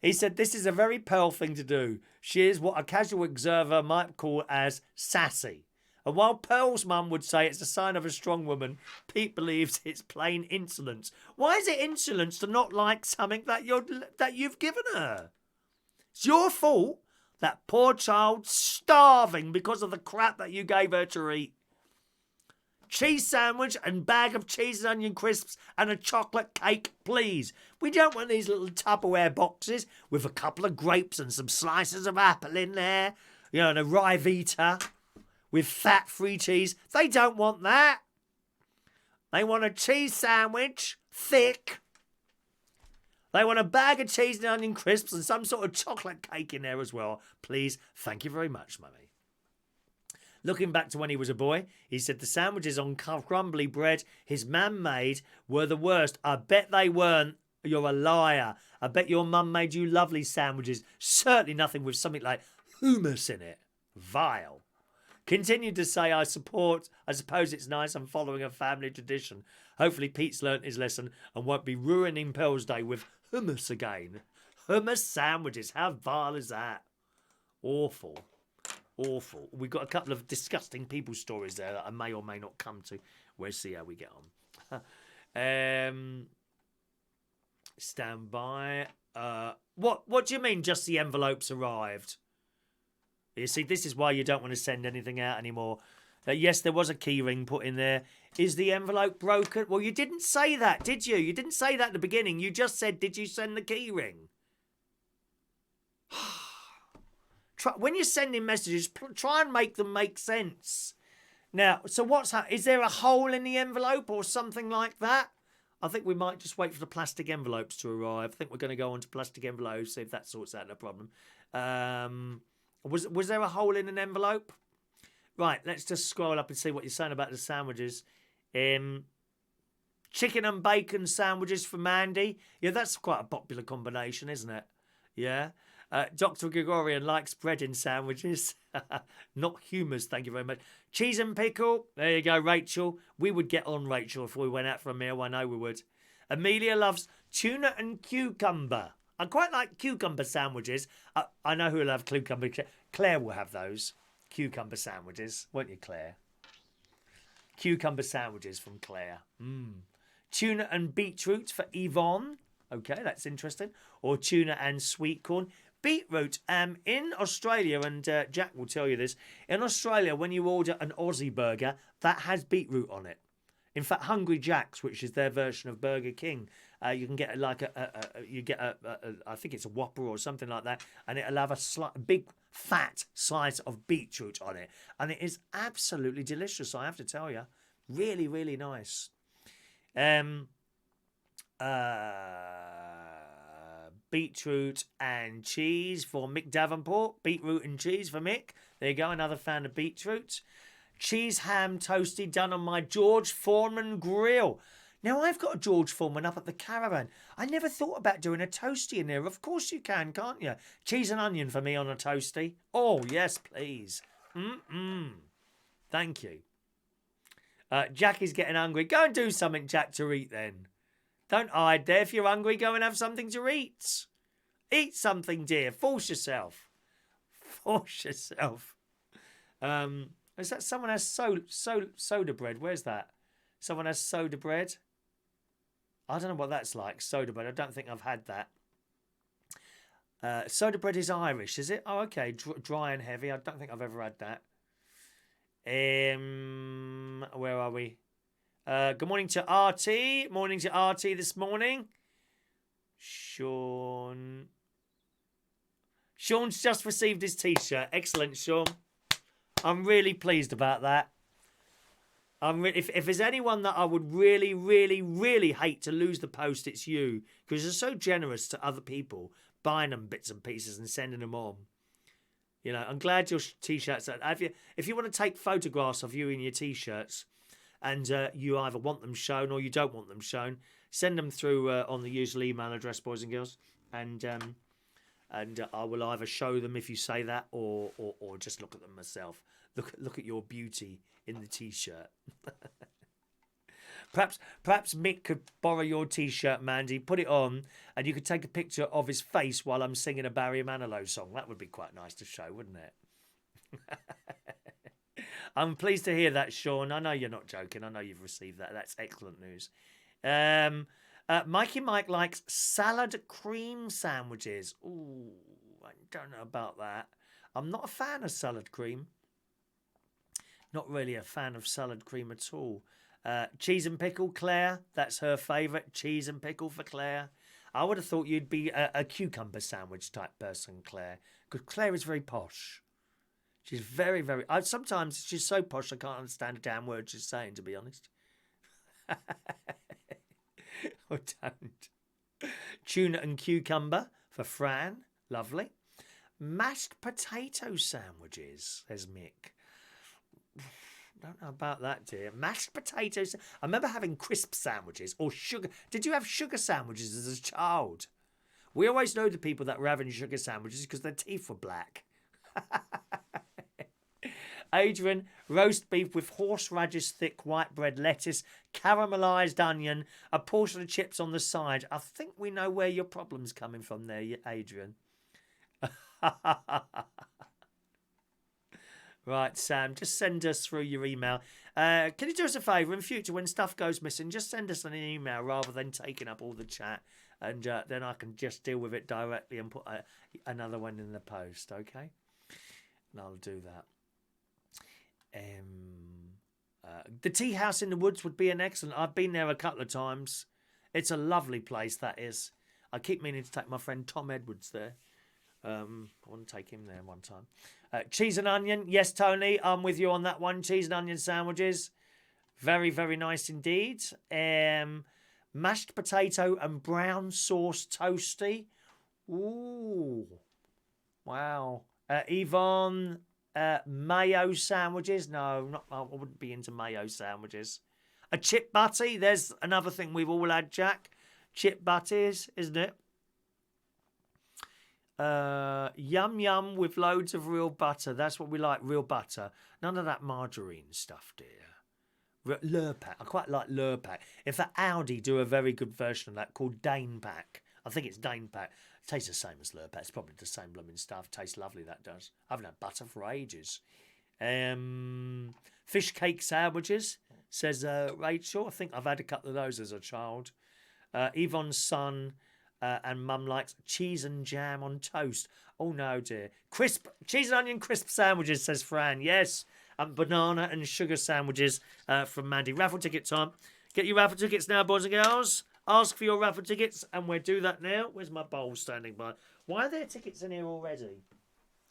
He said, this is a very Pearl thing to do. She is what a casual observer might call as sassy. And while Pearl's mum would say it's a sign of a strong woman, Pete believes it's plain insolence. Why is it insolence to not like something that you've given her? It's your fault. That poor child starving because of the crap that you gave her to eat. Cheese sandwich and bag of cheese and onion crisps and a chocolate cake, please. We don't want these little Tupperware boxes with a couple of grapes and some slices of apple in there. You know, and a Rivita with fat-free cheese. They don't want that. They want a cheese sandwich, thick. They want a bag of cheese and onion crisps and some sort of chocolate cake in there as well. Please, thank you very much, mummy. Looking back to when he was a boy, he said the sandwiches on crumbly bread his mum made were the worst. I bet they weren't. You're a liar. I bet your mum made you lovely sandwiches. Certainly nothing with something like hummus in it. Vile. Continued to say, I suppose it's nice I'm following a family tradition. Hopefully Pete's learnt his lesson and won't be ruining Pearl's day with hummus again. Hummus sandwiches. How vile is that? Awful. Awful. We've got a couple of disgusting people stories there that I may or may not come to. We'll see how we get on. Stand by. What do you mean just the envelopes arrived? You see, this is why you don't want to send anything out anymore. Yes, there was a key ring put in there. Is the envelope broken? Well, you didn't say that, did you? You didn't say that at the beginning. You just said, did you send the key ring? When you're sending messages, try and make them make sense. Now, so is there a hole in the envelope or something like that? I think we might just wait for the plastic envelopes to arrive. I think we're going to go on to plastic envelopes, see if that sorts out the problem. Was there a hole in an envelope? Right, let's just scroll up and see what you're saying about the sandwiches. Chicken and bacon sandwiches for Mandy. Yeah, that's quite a popular combination, isn't it? Yeah. Dr. Gregorian likes bread in sandwiches. Not humours, thank you very much. Cheese and pickle. There you go, Rachel. We would get on, Rachel, if we went out for a meal. I know we would. Amelia loves tuna and cucumber. I quite like cucumber sandwiches. I know who will have cucumber. Claire will have those. Cucumber sandwiches. Won't you, Claire? Cucumber sandwiches from Claire. Tuna and beetroot for Yvonne. Okay, that's interesting. Or tuna and sweet corn. Beetroot. In Australia, and Jack will tell you this, in Australia, when you order an Aussie burger, that has beetroot on it. In fact, Hungry Jack's, which is their version of Burger King, you can get like I think it's a Whopper or something like that, and it'll have a big fat slice of beetroot on it, and it is absolutely delicious. I have to tell you, really, really nice. Beetroot and cheese for Mick Davenport. Beetroot and cheese for Mick. There you go, another fan of beetroot. Cheese ham toasty done on my George Foreman grill. Now, I've got a George Foreman up at the caravan. I never thought about doing a toasty in there. Of course you can, can't you? Cheese and onion for me on a toasty. Oh, yes, please. Thank you. Jack is getting hungry. Go and do something, Jack, to eat then. Don't hide there. If you're hungry, go and have something to eat. Eat something, dear. Force yourself. Force yourself. Is that someone has soda bread? Where's that? Someone has soda bread? I don't know what that's like, soda bread. I don't think I've had that. Soda bread is Irish, is it? Oh, okay. Dry and heavy. I don't think I've ever had that. Where are we? Good morning to RT. Morning to RT this morning. Sean's just received his T-shirt. Excellent, Sean. I'm really pleased about that. If there's anyone that I would really, really, really hate to lose the post, it's you. Because you're so generous to other people, buying them bits and pieces and sending them on. You know, I'm glad your T-shirts are... If you want to take photographs of you in your T-shirts, and you either want them shown or you don't want them shown, send them through on the usual email address, boys and girls, and I will either show them if you say that, or just look at them myself. Look at your beauty in the T-shirt. Perhaps Mick could borrow your T-shirt, Mandy, put it on, and you could take a picture of his face while I'm singing a Barry Manilow song. That would be quite nice to show, wouldn't it? I'm pleased to hear that, Sean. I know you're not joking. I know you've received that. That's excellent news. Mikey Mike likes salad cream sandwiches. Ooh, I don't know about that. I'm not a fan of salad cream. Not really a fan of salad cream at all. Cheese and pickle, Claire. That's her favourite. Cheese and pickle for Claire. I would have thought you'd be a cucumber sandwich type person, Claire. Because Claire is very posh. She's very, very... sometimes she's so posh I can't understand a damn word she's saying, to be honest. Or don't. Tuna and cucumber for Fran. Lovely. Mashed potato sandwiches, says Mick. Don't know about that, dear. Mashed potatoes. I remember having crisp sandwiches or sugar. Did you have sugar sandwiches as a child? We always know the people that were having sugar sandwiches because their teeth were black. Adrian, roast beef with horseradish thick white bread, lettuce, caramelised onion, a portion of chips on the side. I think we know where your problem's coming from there, Adrian. Right, Sam, just send us through your email. Can you do us a favour in future when stuff goes missing? Just send us an email rather than taking up all the chat, and then I can just deal with it directly and put another one in the post, okay? And I'll do that. The tea house in the woods would be an excellent... I've been there a couple of times. It's a lovely place, that is. I keep meaning to take my friend Tom Edwards there. I want to take him there one time. Cheese and onion. Yes, Tony, I'm with you on that one. Cheese and onion sandwiches. Very, very nice indeed. Mashed potato and brown sauce toasty. Ooh. Wow. Yvonne, mayo sandwiches. No, I wouldn't be into mayo sandwiches. A chip butty. There's another thing we've all had, Jack. Chip butties, isn't it? Yum yum with loads of real butter. That's what we like, real butter. None of that margarine stuff, dear. Lurpak. I quite like Lurpak. In fact, Audi do a very good version of that called Danepak. I think it's Danepak. It tastes the same as Lurpak. It's probably the same blooming stuff. Tastes lovely, that does. I haven't had butter for ages. Fish cake sandwiches, says Rachel. I think I've had a couple of those as a child. Yvonne's son and mum likes cheese and jam on toast. Oh no, dear. Crisp cheese and onion crisp sandwiches, says Fran. Yes. Banana and sugar sandwiches from Mandy. Raffle ticket time. Get your raffle tickets now, boys and girls. Ask for your raffle tickets, and we'll do that now. Where's my bowl standing by? Why are there tickets in here already?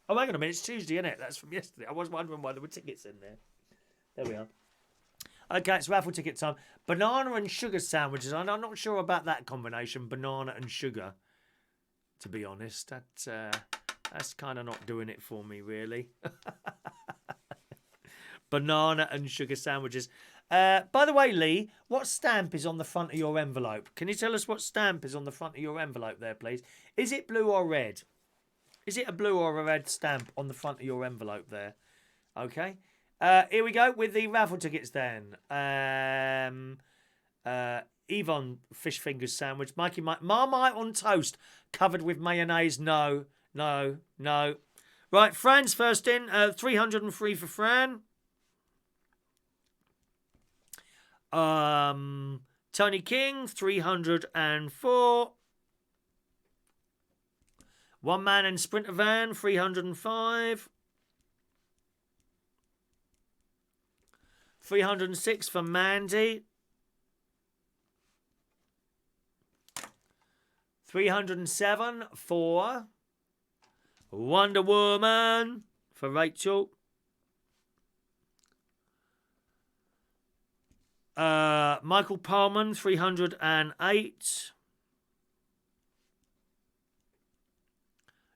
Oh, hang on a minute. It's Tuesday, isn't it? That's from yesterday. I was wondering why there were tickets in there. There we are. Okay, it's raffle ticket time. Banana and sugar sandwiches. I'm not sure about that combination, banana and sugar. To be honest, that's kind of not doing it for me, really. Banana and sugar sandwiches. By the way, Lee, what stamp is on the front of your envelope? Can you tell us what stamp is on the front of your envelope there, please? Is it blue or red? Is it a blue or a red stamp on the front of your envelope there? Okay. Here we go with the raffle tickets then. Yvonne, fish fingers sandwich. Mikey, Marmite on toast covered with mayonnaise. No. Right, Fran's first in. 303 for Fran. Tony King, 304. One Man and Sprinter Van, 305. 306 for Mandy. 307 for Wonder Woman for Rachel. Michael Parman, 308.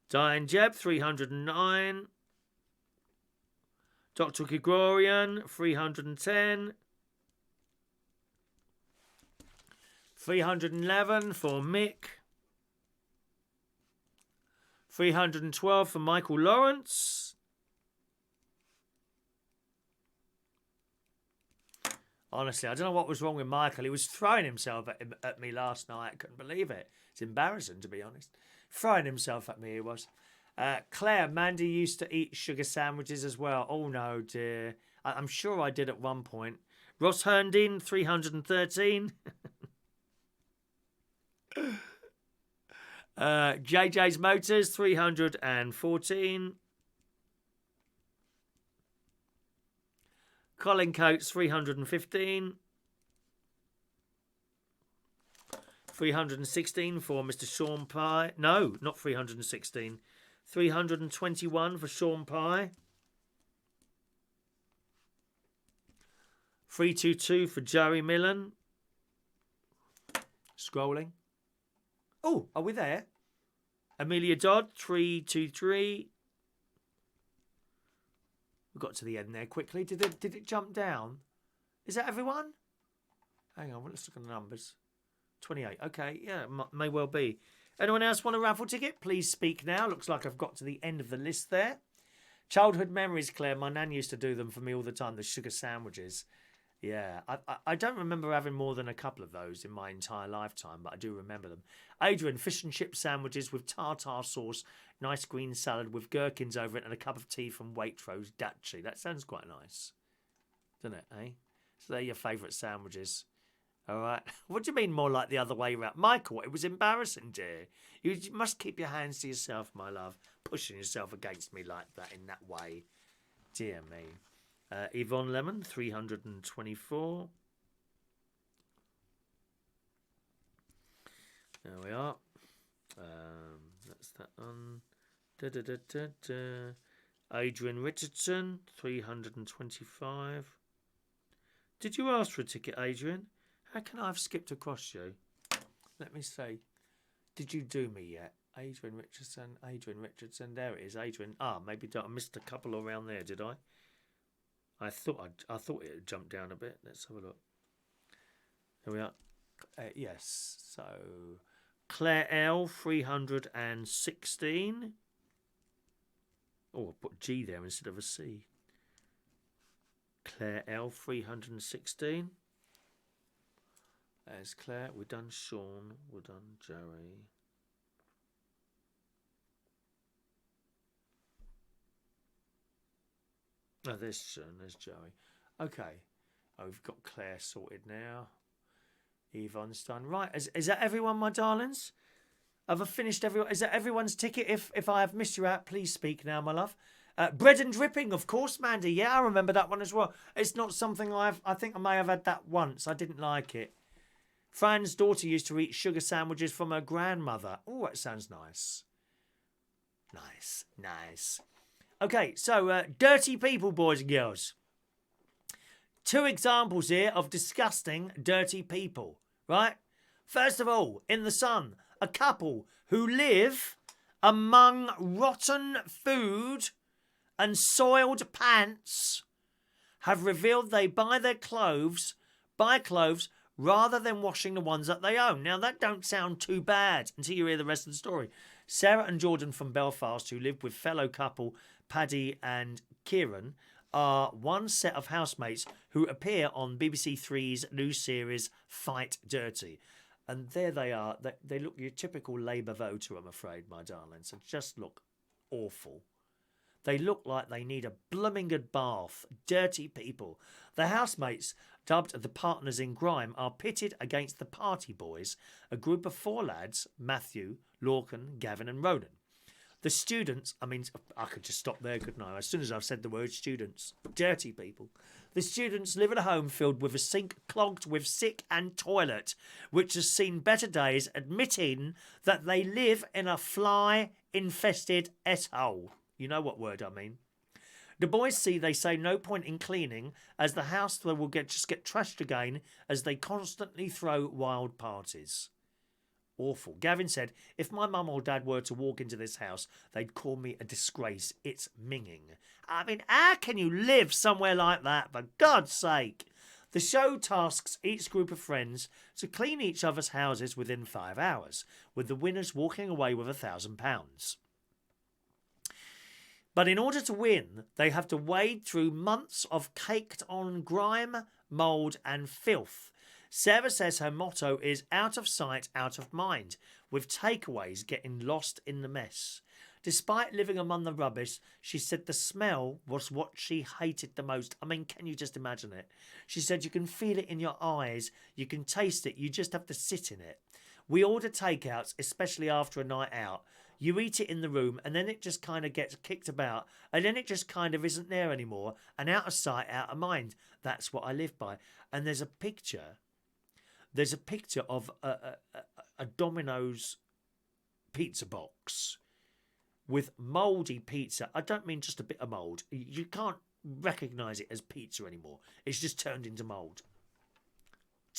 Diane Jebb, 309. Dr. Gregorian, 310. 311 for Mick. 312 for Michael Lawrence. Honestly, I don't know what was wrong with Michael. He was throwing himself at me last night. I couldn't believe it. It's embarrassing, to be honest. Throwing himself at me, he was. Claire, Mandy used to eat sugar sandwiches as well. Oh, no, dear. I'm sure I did at one point. Ross Herndon, 313. JJ's Motors, 314. Colin Coates, 315. 316 for Mr. Sean Pye. No, not 316. 321 for Sean Pye. 322 for Joey Millen. Scrolling. Oh, are we there? Amelia Dodd, 323. We got to the end there quickly. Did it jump down? Is that everyone? Hang on, let's look at the numbers. 28. Okay, yeah, may well be. Anyone else want a raffle ticket? Please speak now. Looks like I've got to the end of the list there. Childhood memories, Claire. My nan used to do them for me all the time, the sugar sandwiches. Yeah, I don't remember having more than a couple of those in my entire lifetime, but I do remember them. Adrian, fish and chip sandwiches with tartar sauce, nice green salad with gherkins over it, and a cup of tea from Waitrose Dachi. That sounds quite nice, doesn't it, eh? So they're your favourite sandwiches. All right. What do you mean more like the other way around? Michael, it was embarrassing, dear. You must keep your hands to yourself, my love. Pushing yourself against me like that in that way. Dear me. Yvonne Lemon, 324. There we are. That's that one. Adrian Richardson, 325. Did you ask for a ticket, Adrian? How can I have skipped across you? Let me see. Did you do me yet? Adrian Richardson. There it is, Adrian. Maybe I missed a couple around there, did I? I thought it had jumped down a bit. Let's have a look. There we are. Yes. So Claire L, 316. Oh, I put G there instead of a C. Claire L, 316. There's Claire. We've done Sean. We've done Joey. Oh, there's Sean. There's Joey. Okay. Oh, we've got Claire sorted now. Yvonne's done. Right, is that everyone, my darlings? Have I finished everyone? Is that everyone's ticket? If I have missed you out, please speak now, my love. Bread and dripping, of course, Mandy. Yeah, I remember that one as well. It's not something I think I may have had that once. I didn't like it. Fran's daughter used to eat sugar sandwiches from her grandmother. Oh, that sounds nice. Nice. Okay, so dirty people, boys and girls. 2 examples here of disgusting, dirty people, right? First of all, in The Sun, a couple who live among rotten food and soiled pants have revealed they buy clothes rather than washing the ones that they own. Now, that don't sound too bad until you hear the rest of the story. Sarah and Jordan from Belfast, who live with fellow couple Paddy and Kieran, are one set of housemates who appear on BBC Three's new series Fight Dirty. And there they are. They look your typical Labour voter, I'm afraid, my darlings. They just look awful. They look like they need a blooming good bath. Dirty people. The housemates, dubbed the partners in grime, are pitted against the party boys, a group of 4 lads, Matthew, Lorcan, Gavin and Ronan. The students, I mean, I could just stop there, couldn't I? As soon as I've said the word students. Dirty people. The students live in a home filled with a sink clogged with sick and toilet, which has seen better days, admitting that they live in a fly-infested S-hole. You know what word I mean. The boys say no point in cleaning, as the house will just get trashed again as they constantly throw wild parties. Awful. Gavin said, if my mum or dad were to walk into this house, they'd call me a disgrace. It's minging. I mean, how can you live somewhere like that, for God's sake? The show tasks each group of friends to clean each other's houses within 5 hours, with the winners walking away with £1,000. But in order to win, they have to wade through months of caked-on grime, mould and filth. Sarah says her motto is out of sight, out of mind, with takeaways getting lost in the mess. Despite living among the rubbish, she said the smell was what she hated the most. I mean, can you just imagine it? She said you can feel it in your eyes, you can taste it, you just have to sit in it. We order takeouts, especially after a night out. You eat it in the room and then it just kind of gets kicked about and then it just kind of isn't there anymore, and out of sight, out of mind. That's what I live by. And there's a picture of a Domino's pizza box with mouldy pizza. I don't mean just a bit of mould. You can't recognise it as pizza anymore. It's just turned into mould.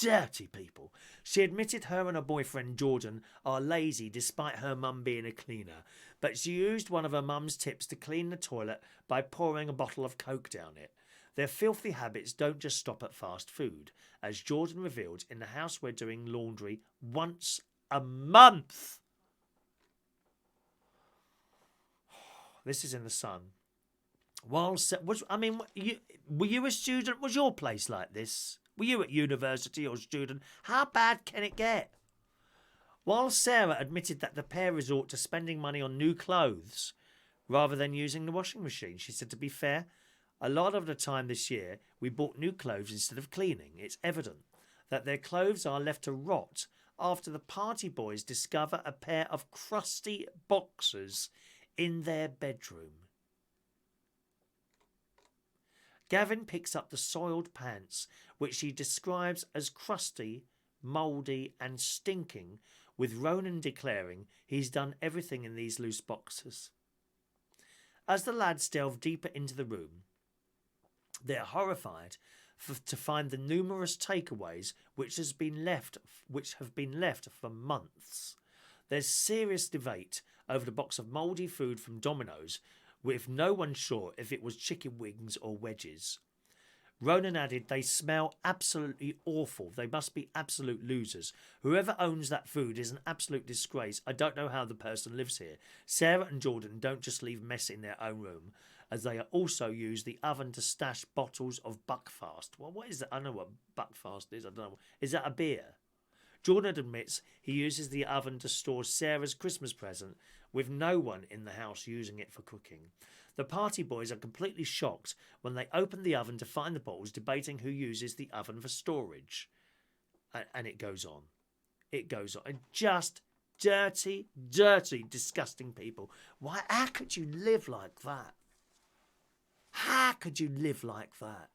Dirty people. She admitted her and her boyfriend Jordan are lazy despite her mum being a cleaner, but she used one of her mum's tips to clean the toilet by pouring a bottle of Coke down it. Their filthy habits don't just stop at fast food. As Jordan revealed, in the house we're doing laundry once a month. This is in The Sun. Were you a student? Was your place like this? Were you at university or student? How bad can it get? While Sarah admitted that the pair resort to spending money on new clothes rather than using the washing machine, she said, to be fair, a lot of the time this year, we bought new clothes instead of cleaning. It's evident that their clothes are left to rot after the party boys discover a pair of crusty boxers in their bedroom. Gavin picks up the soiled pants, which he describes as crusty, mouldy and stinking, with Ronan declaring he's done everything in these loose boxers. As the lads delve deeper into the room, they're horrified to find the numerous takeaways which have been left for months. There's serious debate over the box of mouldy food from Domino's, with no one sure if it was chicken wings or wedges. Ronan added, they smell absolutely awful. They must be absolute losers. Whoever owns that food is an absolute disgrace. I don't know how the person lives here. Sarah and Jordan don't just leave mess in their own room, as they also use the oven to stash bottles of Buckfast. Well, what is that? I know what Buckfast is. I don't know. Is that a beer? Jordan admits he uses the oven to store Sarah's Christmas present, with no one in the house using it for cooking. The party boys are completely shocked when they open the oven to find the bottles, debating who uses the oven for storage. And it goes on. It goes on. And just dirty, dirty, disgusting people. Why? How could you live like that? How could you live like that?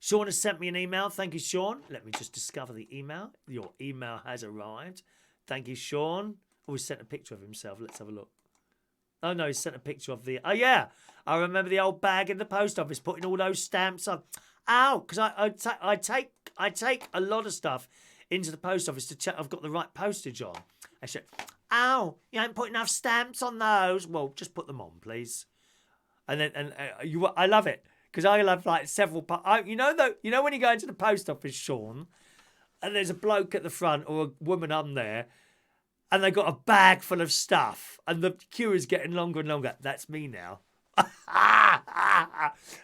Sean has sent me an email. Thank you, Sean. Let me just discover the email. Your email has arrived. Thank you, Sean. Oh, he sent a picture of himself. Let's have a look. Oh, no, he sent a picture of the... Oh, yeah. I remember the old bag in the post office, putting all those stamps on. Ow, because I take a lot of stuff into the post office to check I've got the right postage on. I said, ow, you ain't put enough stamps on those. Well, just put them on, please. And then I love it. Because I love like several... You know when you go into the post office, Sean, and there's a bloke at the front or a woman on there, and they got a bag full of stuff, and the queue is getting longer and longer. That's me now.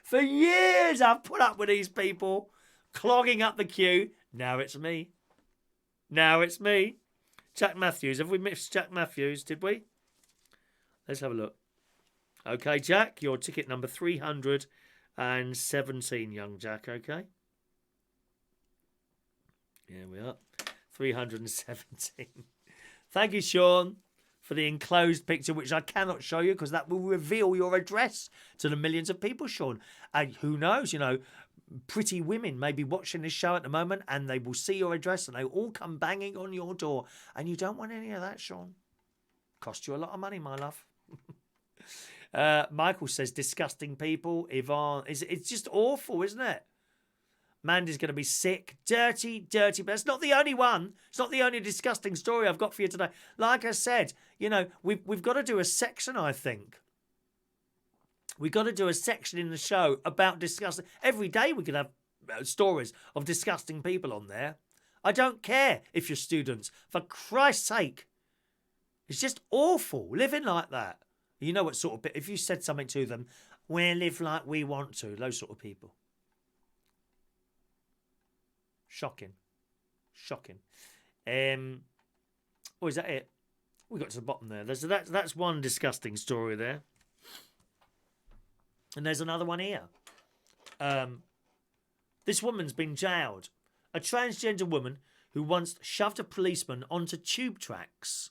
For years I've put up with these people clogging up the queue. Now it's me. Now it's me. Jack Matthews. Have we missed Jack Matthews? Did we? Let's have a look. Okay, Jack, your ticket number 317, young Jack, okay? Here we are. 317. Thank you, Sean, for the enclosed picture, which I cannot show you because that will reveal your address to the millions of people, Sean. And who knows, pretty women may be watching this show at the moment and they will see your address and they all come banging on your door. And you don't want any of that, Sean. Cost you a lot of money, my love. Michael says, disgusting people. Yvonne, it's just awful, isn't it? Mandy's going to be sick. Dirty, dirty. But it's not the only one. It's not the only disgusting story I've got for you today. Like I said, we've got to do a section, I think. We've got to do a section in the show about disgusting. Every day we could have stories of disgusting people on there. I don't care if you're students. For Christ's sake. It's just awful living like that. You know what sort of... If you said something to them, we live like we want to. Those sort of people. Shocking. Shocking. Oh, is that it? We got to the bottom there. That's one disgusting story there. And there's another one here. This woman's been jailed. A transgender woman who once shoved a policeman onto tube tracks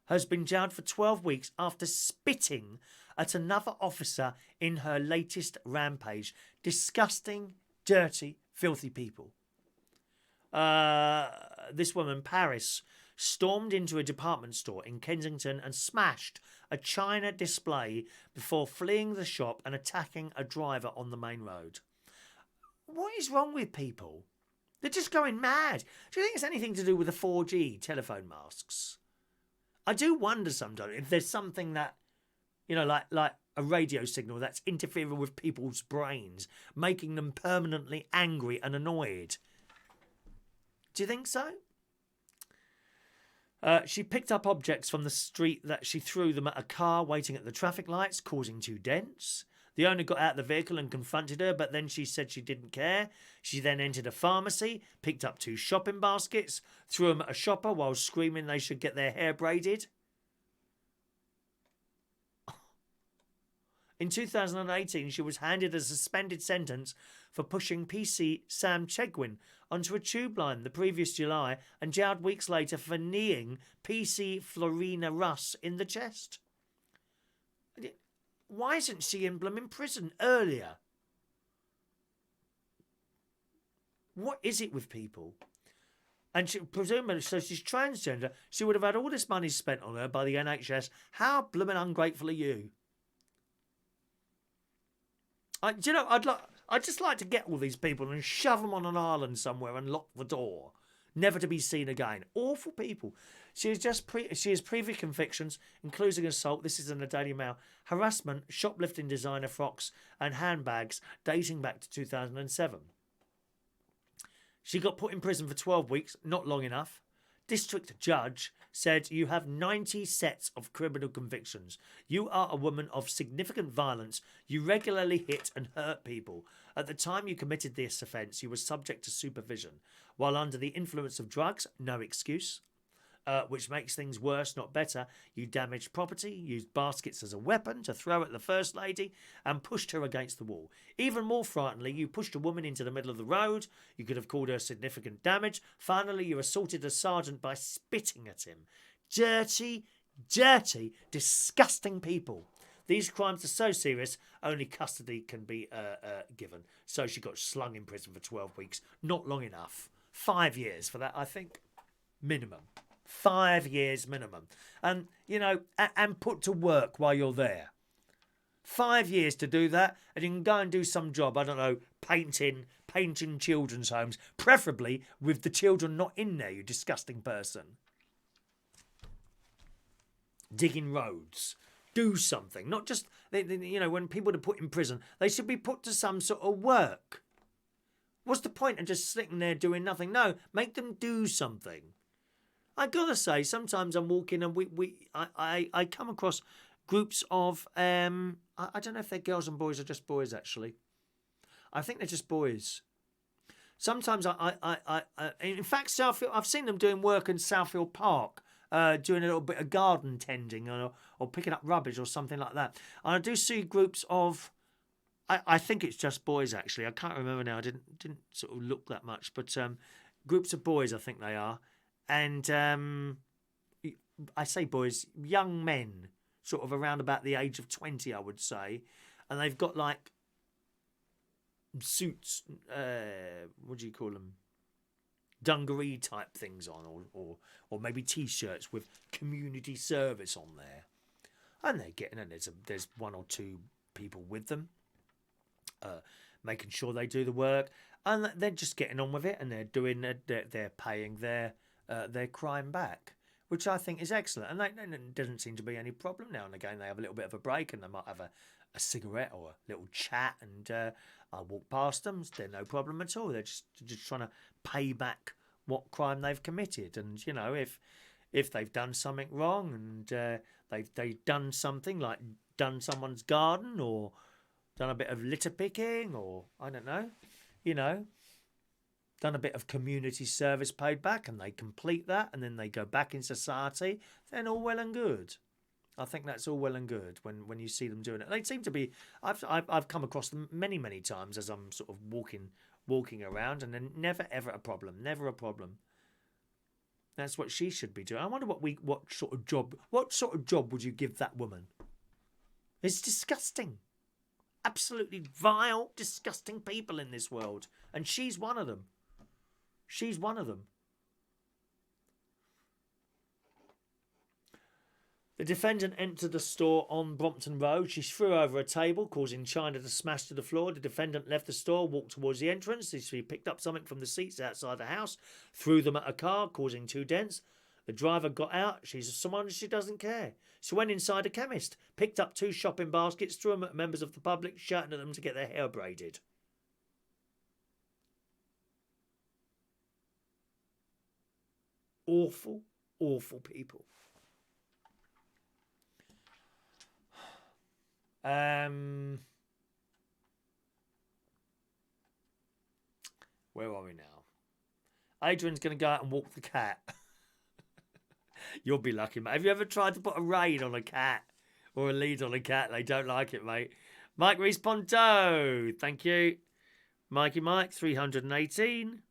has been jailed for 12 weeks after spitting at another officer in her latest rampage. Disgusting, dirty, filthy people. This woman, Paris, stormed into a department store in Kensington and smashed a china display before fleeing the shop and attacking a driver on the main road. What is wrong with people? They're just going mad. Do you think it's anything to do with the 4G telephone masks? I do wonder sometimes if there's something that, like a radio signal that's interfering with people's brains, making them permanently angry and annoyed. Do you think so? She picked up objects from the street that she threw them at a car waiting at the traffic lights, causing 2 dents. The owner got out of the vehicle and confronted her, but then she said she didn't care. She then entered a pharmacy, picked up 2 shopping baskets, threw them at a shopper while screaming they should get their hair braided. In 2018, she was handed a suspended sentence for pushing PC Sam Chegwin onto a tube line the previous July and jailed weeks later for kneeing PC Florina Russ in the chest. Why isn't she in blooming prison earlier? What is it with people? And she, presumably, so she's transgender. She would have had all this money spent on her by the NHS. How blooming ungrateful are you? I'd just like to get all these people and shove them on an island somewhere and lock the door, never to be seen again. Awful people. She has previous convictions, including assault. This is in the Daily Mail. Harassment, shoplifting designer frocks and handbags dating back to 2007. She got put in prison for 12 weeks, not long enough. district judge said you have 90 sets of criminal convictions. You are a woman of significant violence. You regularly hit and hurt people. At the time you committed this offence, you were subject to supervision. While under the influence of drugs, no excuse. Which makes things worse, not better. You damaged property, used baskets as a weapon to throw at the First Lady, and pushed her against the wall. Even more frighteningly, you pushed a woman into the middle of the road. You could have caused her significant damage. Finally, you assaulted a sergeant by spitting at him. Dirty, dirty, disgusting people. These crimes are so serious, only custody can be given. So she got slung in prison for 12 weeks. Not long enough. 5 years for that, I think. Minimum. 5 years minimum. And, you know, and put to work while you're there. 5 years to do that, and you can go and do some job, I don't know, painting children's homes, preferably with the children not in there, you disgusting person. Digging roads. Do something. Not just, you know, when people are put in prison, they should be put to some sort of work. What's the point of just sitting there doing nothing? No, make them do something. I gotta say, sometimes I'm walking and I come across groups of I don't know if they're girls and boys or just boys actually. I think they're just boys. Sometimes I in fact Southfield, I've seen them doing work in Southfield Park, doing a little bit of garden tending or picking up rubbish or something like that. And I do see groups of I think it's just boys actually. I can't remember now. I didn't sort of look that much, but groups of boys I think they are. And I say boys, young men, sort of around about the age of 20, I would say. And they've got like suits, what do you call them? Dungaree type things on, or maybe T-shirts with community service on there. And they're getting, and there's one or two people with them, making sure they do the work. And they're just getting on with it, and they're paying their crime back, which I think is excellent. And there doesn't seem to be any problem. Now and again they have a little bit of a break and they might have a cigarette or a little chat, and I walk past them. They're no problem at all. They're just trying to pay back what crime they've committed. And you know, if they've done something wrong and they've done something like done someone's garden or done a bit of litter picking, or I don't know, you know, done a bit of community service, paid back, and they complete that, and then they go back in society, then all well and good. I think that's all well and good when you see them doing it. They seem to be. I've come across them many times as I'm sort of walking around, and then never ever a problem. Never a problem. That's what she should be doing. I wonder what sort of job would you give that woman? It's disgusting. Absolutely vile, disgusting people in this world, and she's one of them. She's one of them. The defendant entered the store on Brompton Road. She threw over a table, causing china to smash to the floor. The defendant left the store, walked towards the entrance. She picked up something from the seats outside the house, threw them at a car, causing 2 dents. The driver got out. She's someone she doesn't care. She went inside a chemist, picked up 2 shopping baskets, threw them at members of the public, shouting at them to get their hair braided. Awful, awful people. Where are we now? Adrian's going to go out and walk the cat. You'll be lucky, mate. Have you ever tried to put a rein on a cat or a lead on a cat? They don't like it, mate. Mike Reese-Ponto, thank you. Mikey Mike, 318.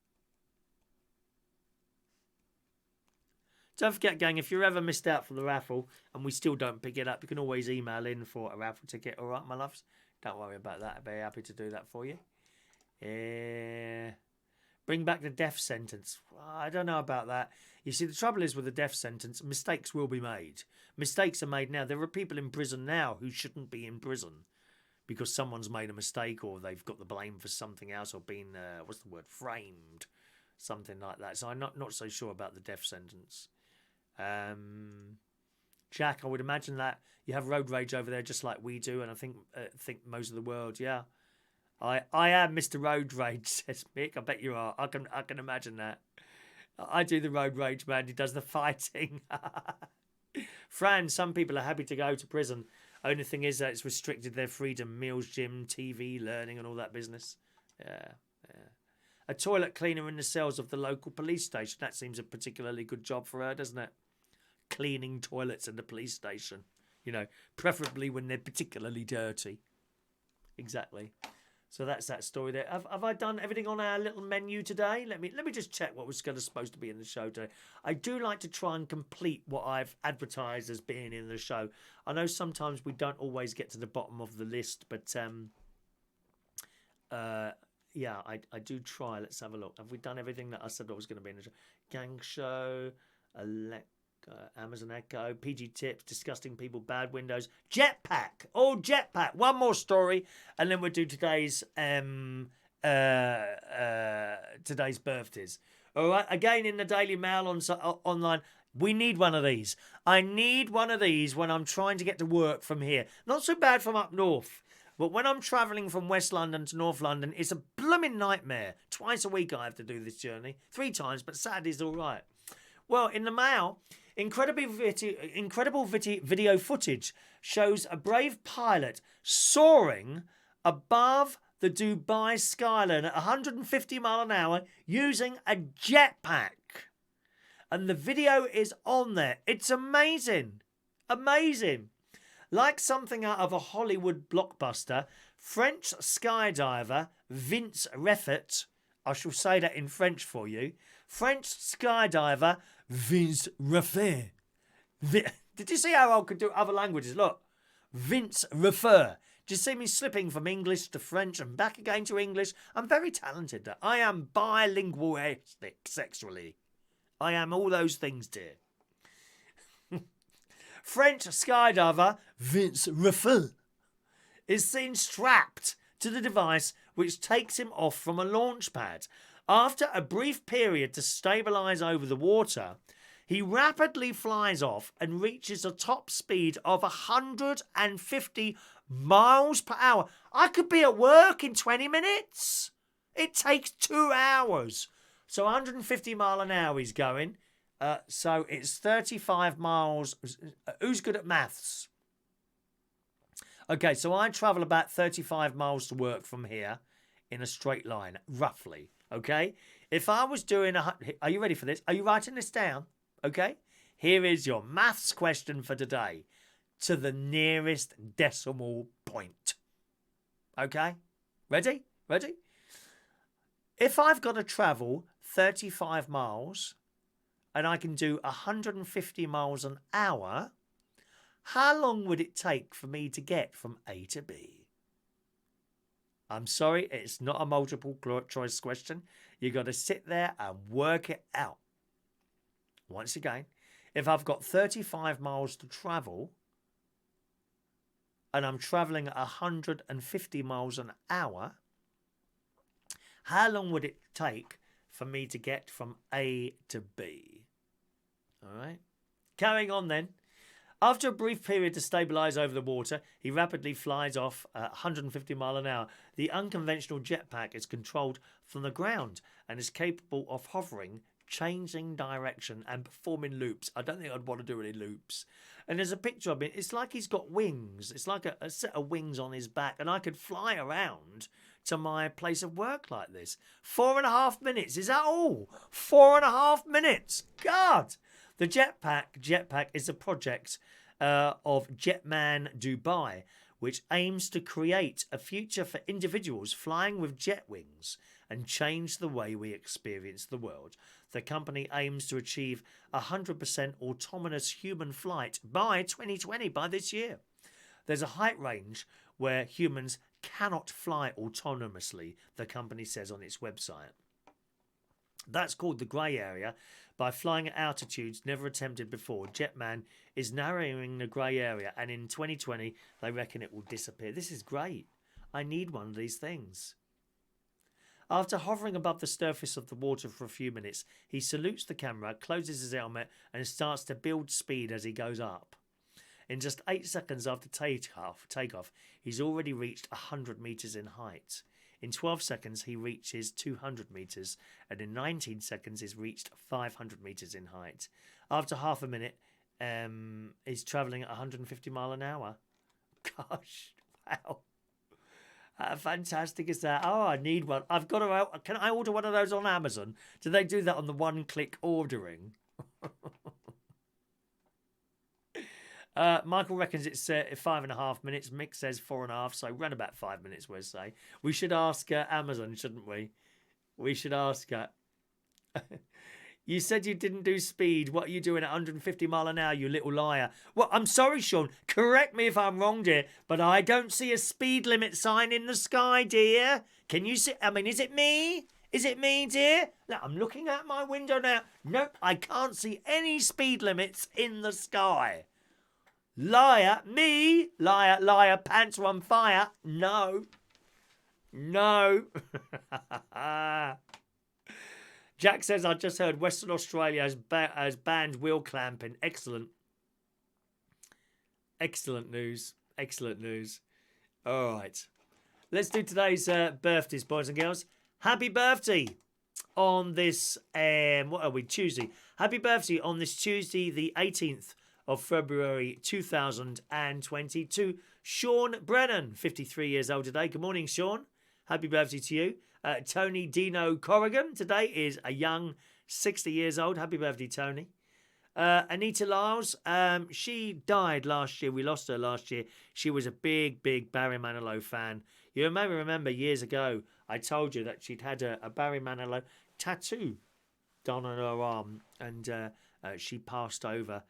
Don't forget, gang, if you're ever missed out for the raffle and we still don't pick it up, you can always email in for a raffle ticket. All right, my loves? Don't worry about that. I'd be happy to do that for you. Bring back the death sentence. I don't know about that. You see, the trouble is with the death sentence, mistakes will be made. Mistakes are made now. There are people in prison now who shouldn't be in prison because someone's made a mistake or they've got the blame for something else or been, framed. Something like that. So I'm not so sure about the death sentence. Jack, I would imagine that you have road rage over there just like we do, and I think most of the world, yeah. I am Mr. Road Rage, says Mick. I bet you are. I can imagine that. I do the road rage, man. He does the fighting. Fran, some people are happy to go to prison. Only thing is that it's restricted their freedom. Meals, gym, TV, learning and all that business. Yeah. A toilet cleaner in the cells of the local police station. That seems a particularly good job for her, doesn't it? Cleaning toilets in the police station. You know, preferably when they're particularly dirty. Exactly. So that's that story there. Have I done everything on our little menu today? Let me just check what was supposed to be in the show today. I do like to try and complete what I've advertised as being in the show. I know sometimes we don't always get to the bottom of the list, but yeah, I do try. Let's have a look. Have we done everything that I said I was going to be in the show? Gang show, Amazon Echo, PG tips, disgusting people, bad windows, jetpack. Oh, jetpack. One more story, and then we'll do today's birthdays. All right. Again, in the Daily Mail online. We need one of these. I need one of these when I'm trying to get to work from here. Not so bad from up north. But when I'm travelling from West London to North London, it's a blooming nightmare. Twice a week I have to do this journey. 3 times, but Saturday's all right. Well, in the Mail, incredible video footage shows a brave pilot soaring above the Dubai skyline at 150 mile an hour using a jetpack. And the video is on there. It's amazing. Amazing. Like something out of a Hollywood blockbuster, French skydiver Vince Refet, I shall say that in French for you, French skydiver Vince Refet. Did you see how I could do other languages? Look, Vince Refet. Did you see me slipping from English to French and back again to English? I'm very talented. I am bilingualistic sexually. I am all those things, dear. French skydiver Vince Refet is seen strapped to the device which takes him off from a launch pad. After a brief period to stabilise over the water, he rapidly flies off and reaches a top speed of 150 miles per hour. I could be at work in 20 minutes. It takes 2 hours. So 150 mile an hour he's going. So it's 35 miles. Who's good at maths? Okay, so I travel about 35 miles to work from here in a straight line, roughly. Okay? If I was doing are you ready for this? Are you writing this down? Okay? Here is your maths question for today. To the nearest decimal point. Okay? Ready? Ready? If I've got to travel 35 miles and I can do 150 miles an hour, how long would it take for me to get from A to B? I'm sorry, it's not a multiple choice question. You've got to sit there and work it out. Once again, if I've got 35 miles to travel and I'm travelling at 150 miles an hour, how long would it take for me to get from A to B? All right. Carrying on then. After a brief period to stabilise over the water, he rapidly flies off at 150 mile an hour. The unconventional jetpack is controlled from the ground and is capable of hovering, changing direction and performing loops. I don't think I'd want to do any loops. And there's a picture of it. It's like he's got wings. It's like a set of wings on his back, and I could fly around to my place of work like this. 4.5 minutes. Is that all? 4.5 minutes. God! The jetpack is a project of Jetman Dubai, which aims to create a future for individuals flying with jet wings and change the way we experience the world. The company aims to achieve 100% autonomous human flight by 2020, by this year. There's a height range where humans cannot fly autonomously, the company says on its website. That's called the grey area. By flying at altitudes never attempted before, Jetman is narrowing the grey area, and in 2020 they reckon it will disappear. This is great. I need one of these things. After hovering above the surface of the water for a few minutes, he salutes the camera, closes his helmet and starts to build speed as he goes up. In just 8 seconds after takeoff, he's already reached 100 metres in height. In 12 seconds, he reaches 200 metres, and in 19 seconds, he's reached 500 metres in height. After half a minute, he's travelling at 150 mile an hour. Gosh, wow. How fantastic is that? Oh, I need one. I've got to. Can I order one of those on Amazon? Do they do that on the one-click ordering? Michael reckons it's 5.5 minutes. Mick says 4.5, so run about 5 minutes, we'll say. We should ask Amazon, shouldn't we? We should ask her. You said you didn't do speed. What are you doing at 150 mile an hour, you little liar? Well, I'm sorry, Sean. Correct me if I'm wrong, dear, but I don't see a speed limit sign in the sky, dear. Can you see? I mean, is it me? Is it me, dear? Look, I'm looking out my window now. Nope, I can't see any speed limits in the sky. Liar, me, liar, liar, pants are on fire. No. No. Jack says, I just heard Western Australia has banned wheel clamping. Excellent. Excellent news. Excellent news. All right. Let's do today's birthdays, boys and girls. Happy birthday on this, what are we, Tuesday. Happy birthday on this Tuesday, the 18th of February 2022. Sean Brennan, 53 years old today. Good morning, Sean. Happy birthday to you. Tony Dino Corrigan today is a young 60 years old. Happy birthday, Tony. Anita Lyles, she died last year. We lost her last year. She was a big, big Barry Manilow fan. You may remember years ago, I told you that she'd had a Barry Manilow tattoo done on her arm, and she passed over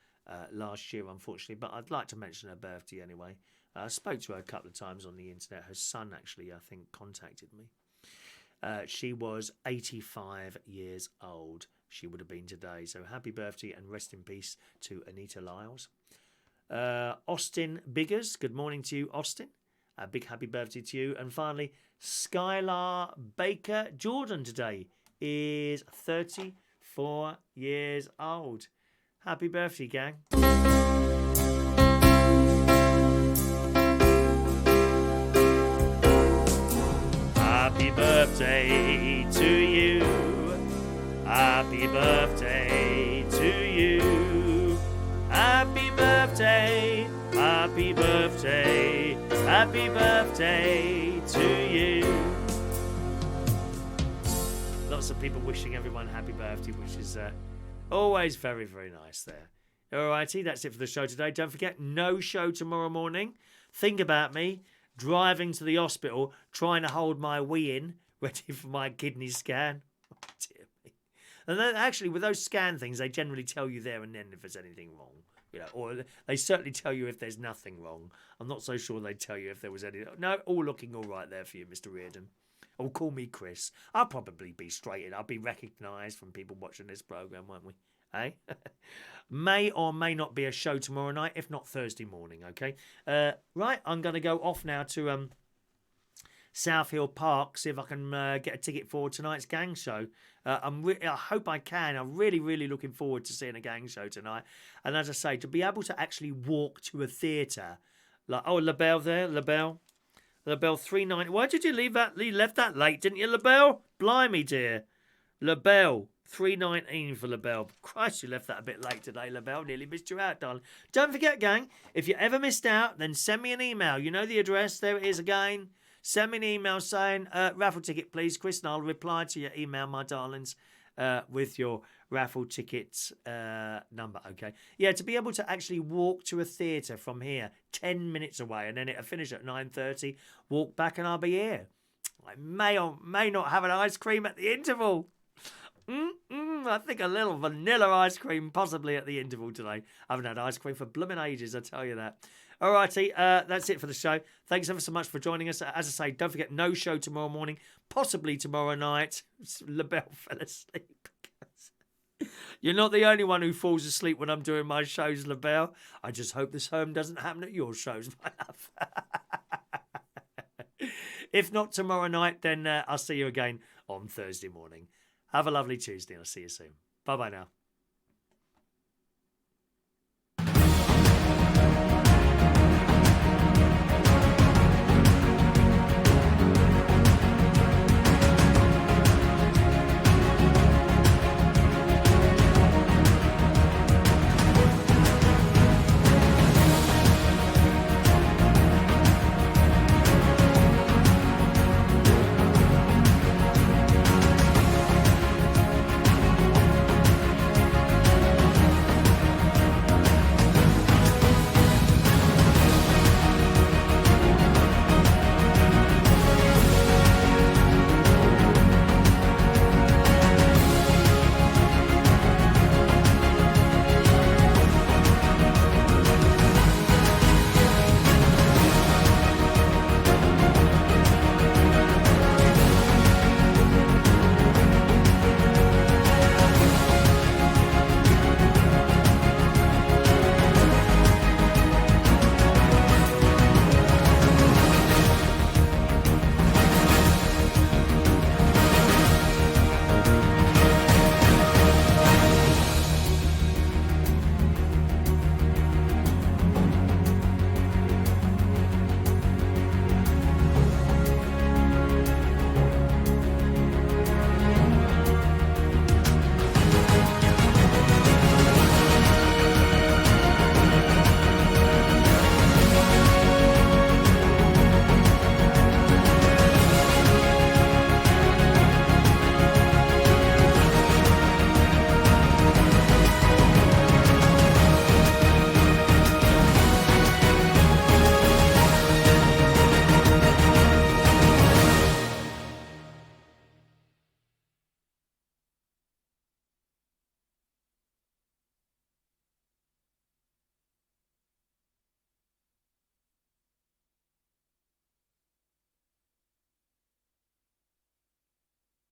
last year, unfortunately. But I'd like to mention her birthday anyway. I spoke to her a couple of times on the internet. Her son, actually, I think, contacted me. She was 85 years old. She would have been today. So happy birthday and rest in peace to Anita Lyles. Austyn Biggers, good morning to you, Austyn. A big happy birthday to you. And finally, Skylar Baker Jordan today is 34 years old. Happy birthday, gang. Happy birthday to you. Happy birthday to you. Happy birthday. Happy birthday. Happy birthday to you. Lots of people wishing everyone happy birthday, which is always very, very nice there. Alrighty, that's it for the show today. Don't forget, no show tomorrow morning. Think about me driving to the hospital, trying to hold my wee in, ready for my kidney scan. Oh, dear me. And then actually, with those scan things, they generally tell you there and then if there's anything wrong. You know, or they certainly tell you if there's nothing wrong. I'm not so sure they tell you if there was any. No, all looking all right there for you, Mr. Reardon. Or call me Chris. I'll probably be straight. I'll be recognised from people watching this programme, won't we? Eh? May or may not be a show tomorrow night, if not Thursday morning, okay? Right, I'm going to go off now to South Hill Park, see if I can get a ticket for tonight's gang show. I hope I can. I'm really, really looking forward to seeing a gang show tonight. And as I say, to be able to actually walk to a theatre, like, oh, LaBelle there, LaBelle 390. Why did you leave that? You left that late, didn't you, LaBelle? Blimey, dear. LaBelle 319 for LaBelle. Christ, you left that a bit late today, LaBelle. Nearly missed you out, darling. Don't forget, gang, if you ever missed out, then send me an email. You know the address. There it is again. Send me an email saying, raffle ticket, please, Chris, and I'll reply to your email, my darlings, with your raffle ticket number, okay? Yeah, to be able to actually walk to a theatre from here 10 minutes away, and then it'll finish at 9:30, walk back and I'll be here. I may or may not have an ice cream at the interval. I think a little vanilla ice cream possibly at the interval today. I haven't had ice cream for blooming ages, I tell you that. Alrighty, that's it for the show. Thanks ever so much for joining us. As I say, don't forget, no show tomorrow morning, possibly tomorrow night. LaBelle fell asleep. You're not the only one who falls asleep when I'm doing my shows, LaBelle. I just hope this home doesn't happen at your shows, my love. If not tomorrow night, then I'll see you again on Thursday morning. Have a lovely Tuesday and I'll see you soon. Bye-bye now.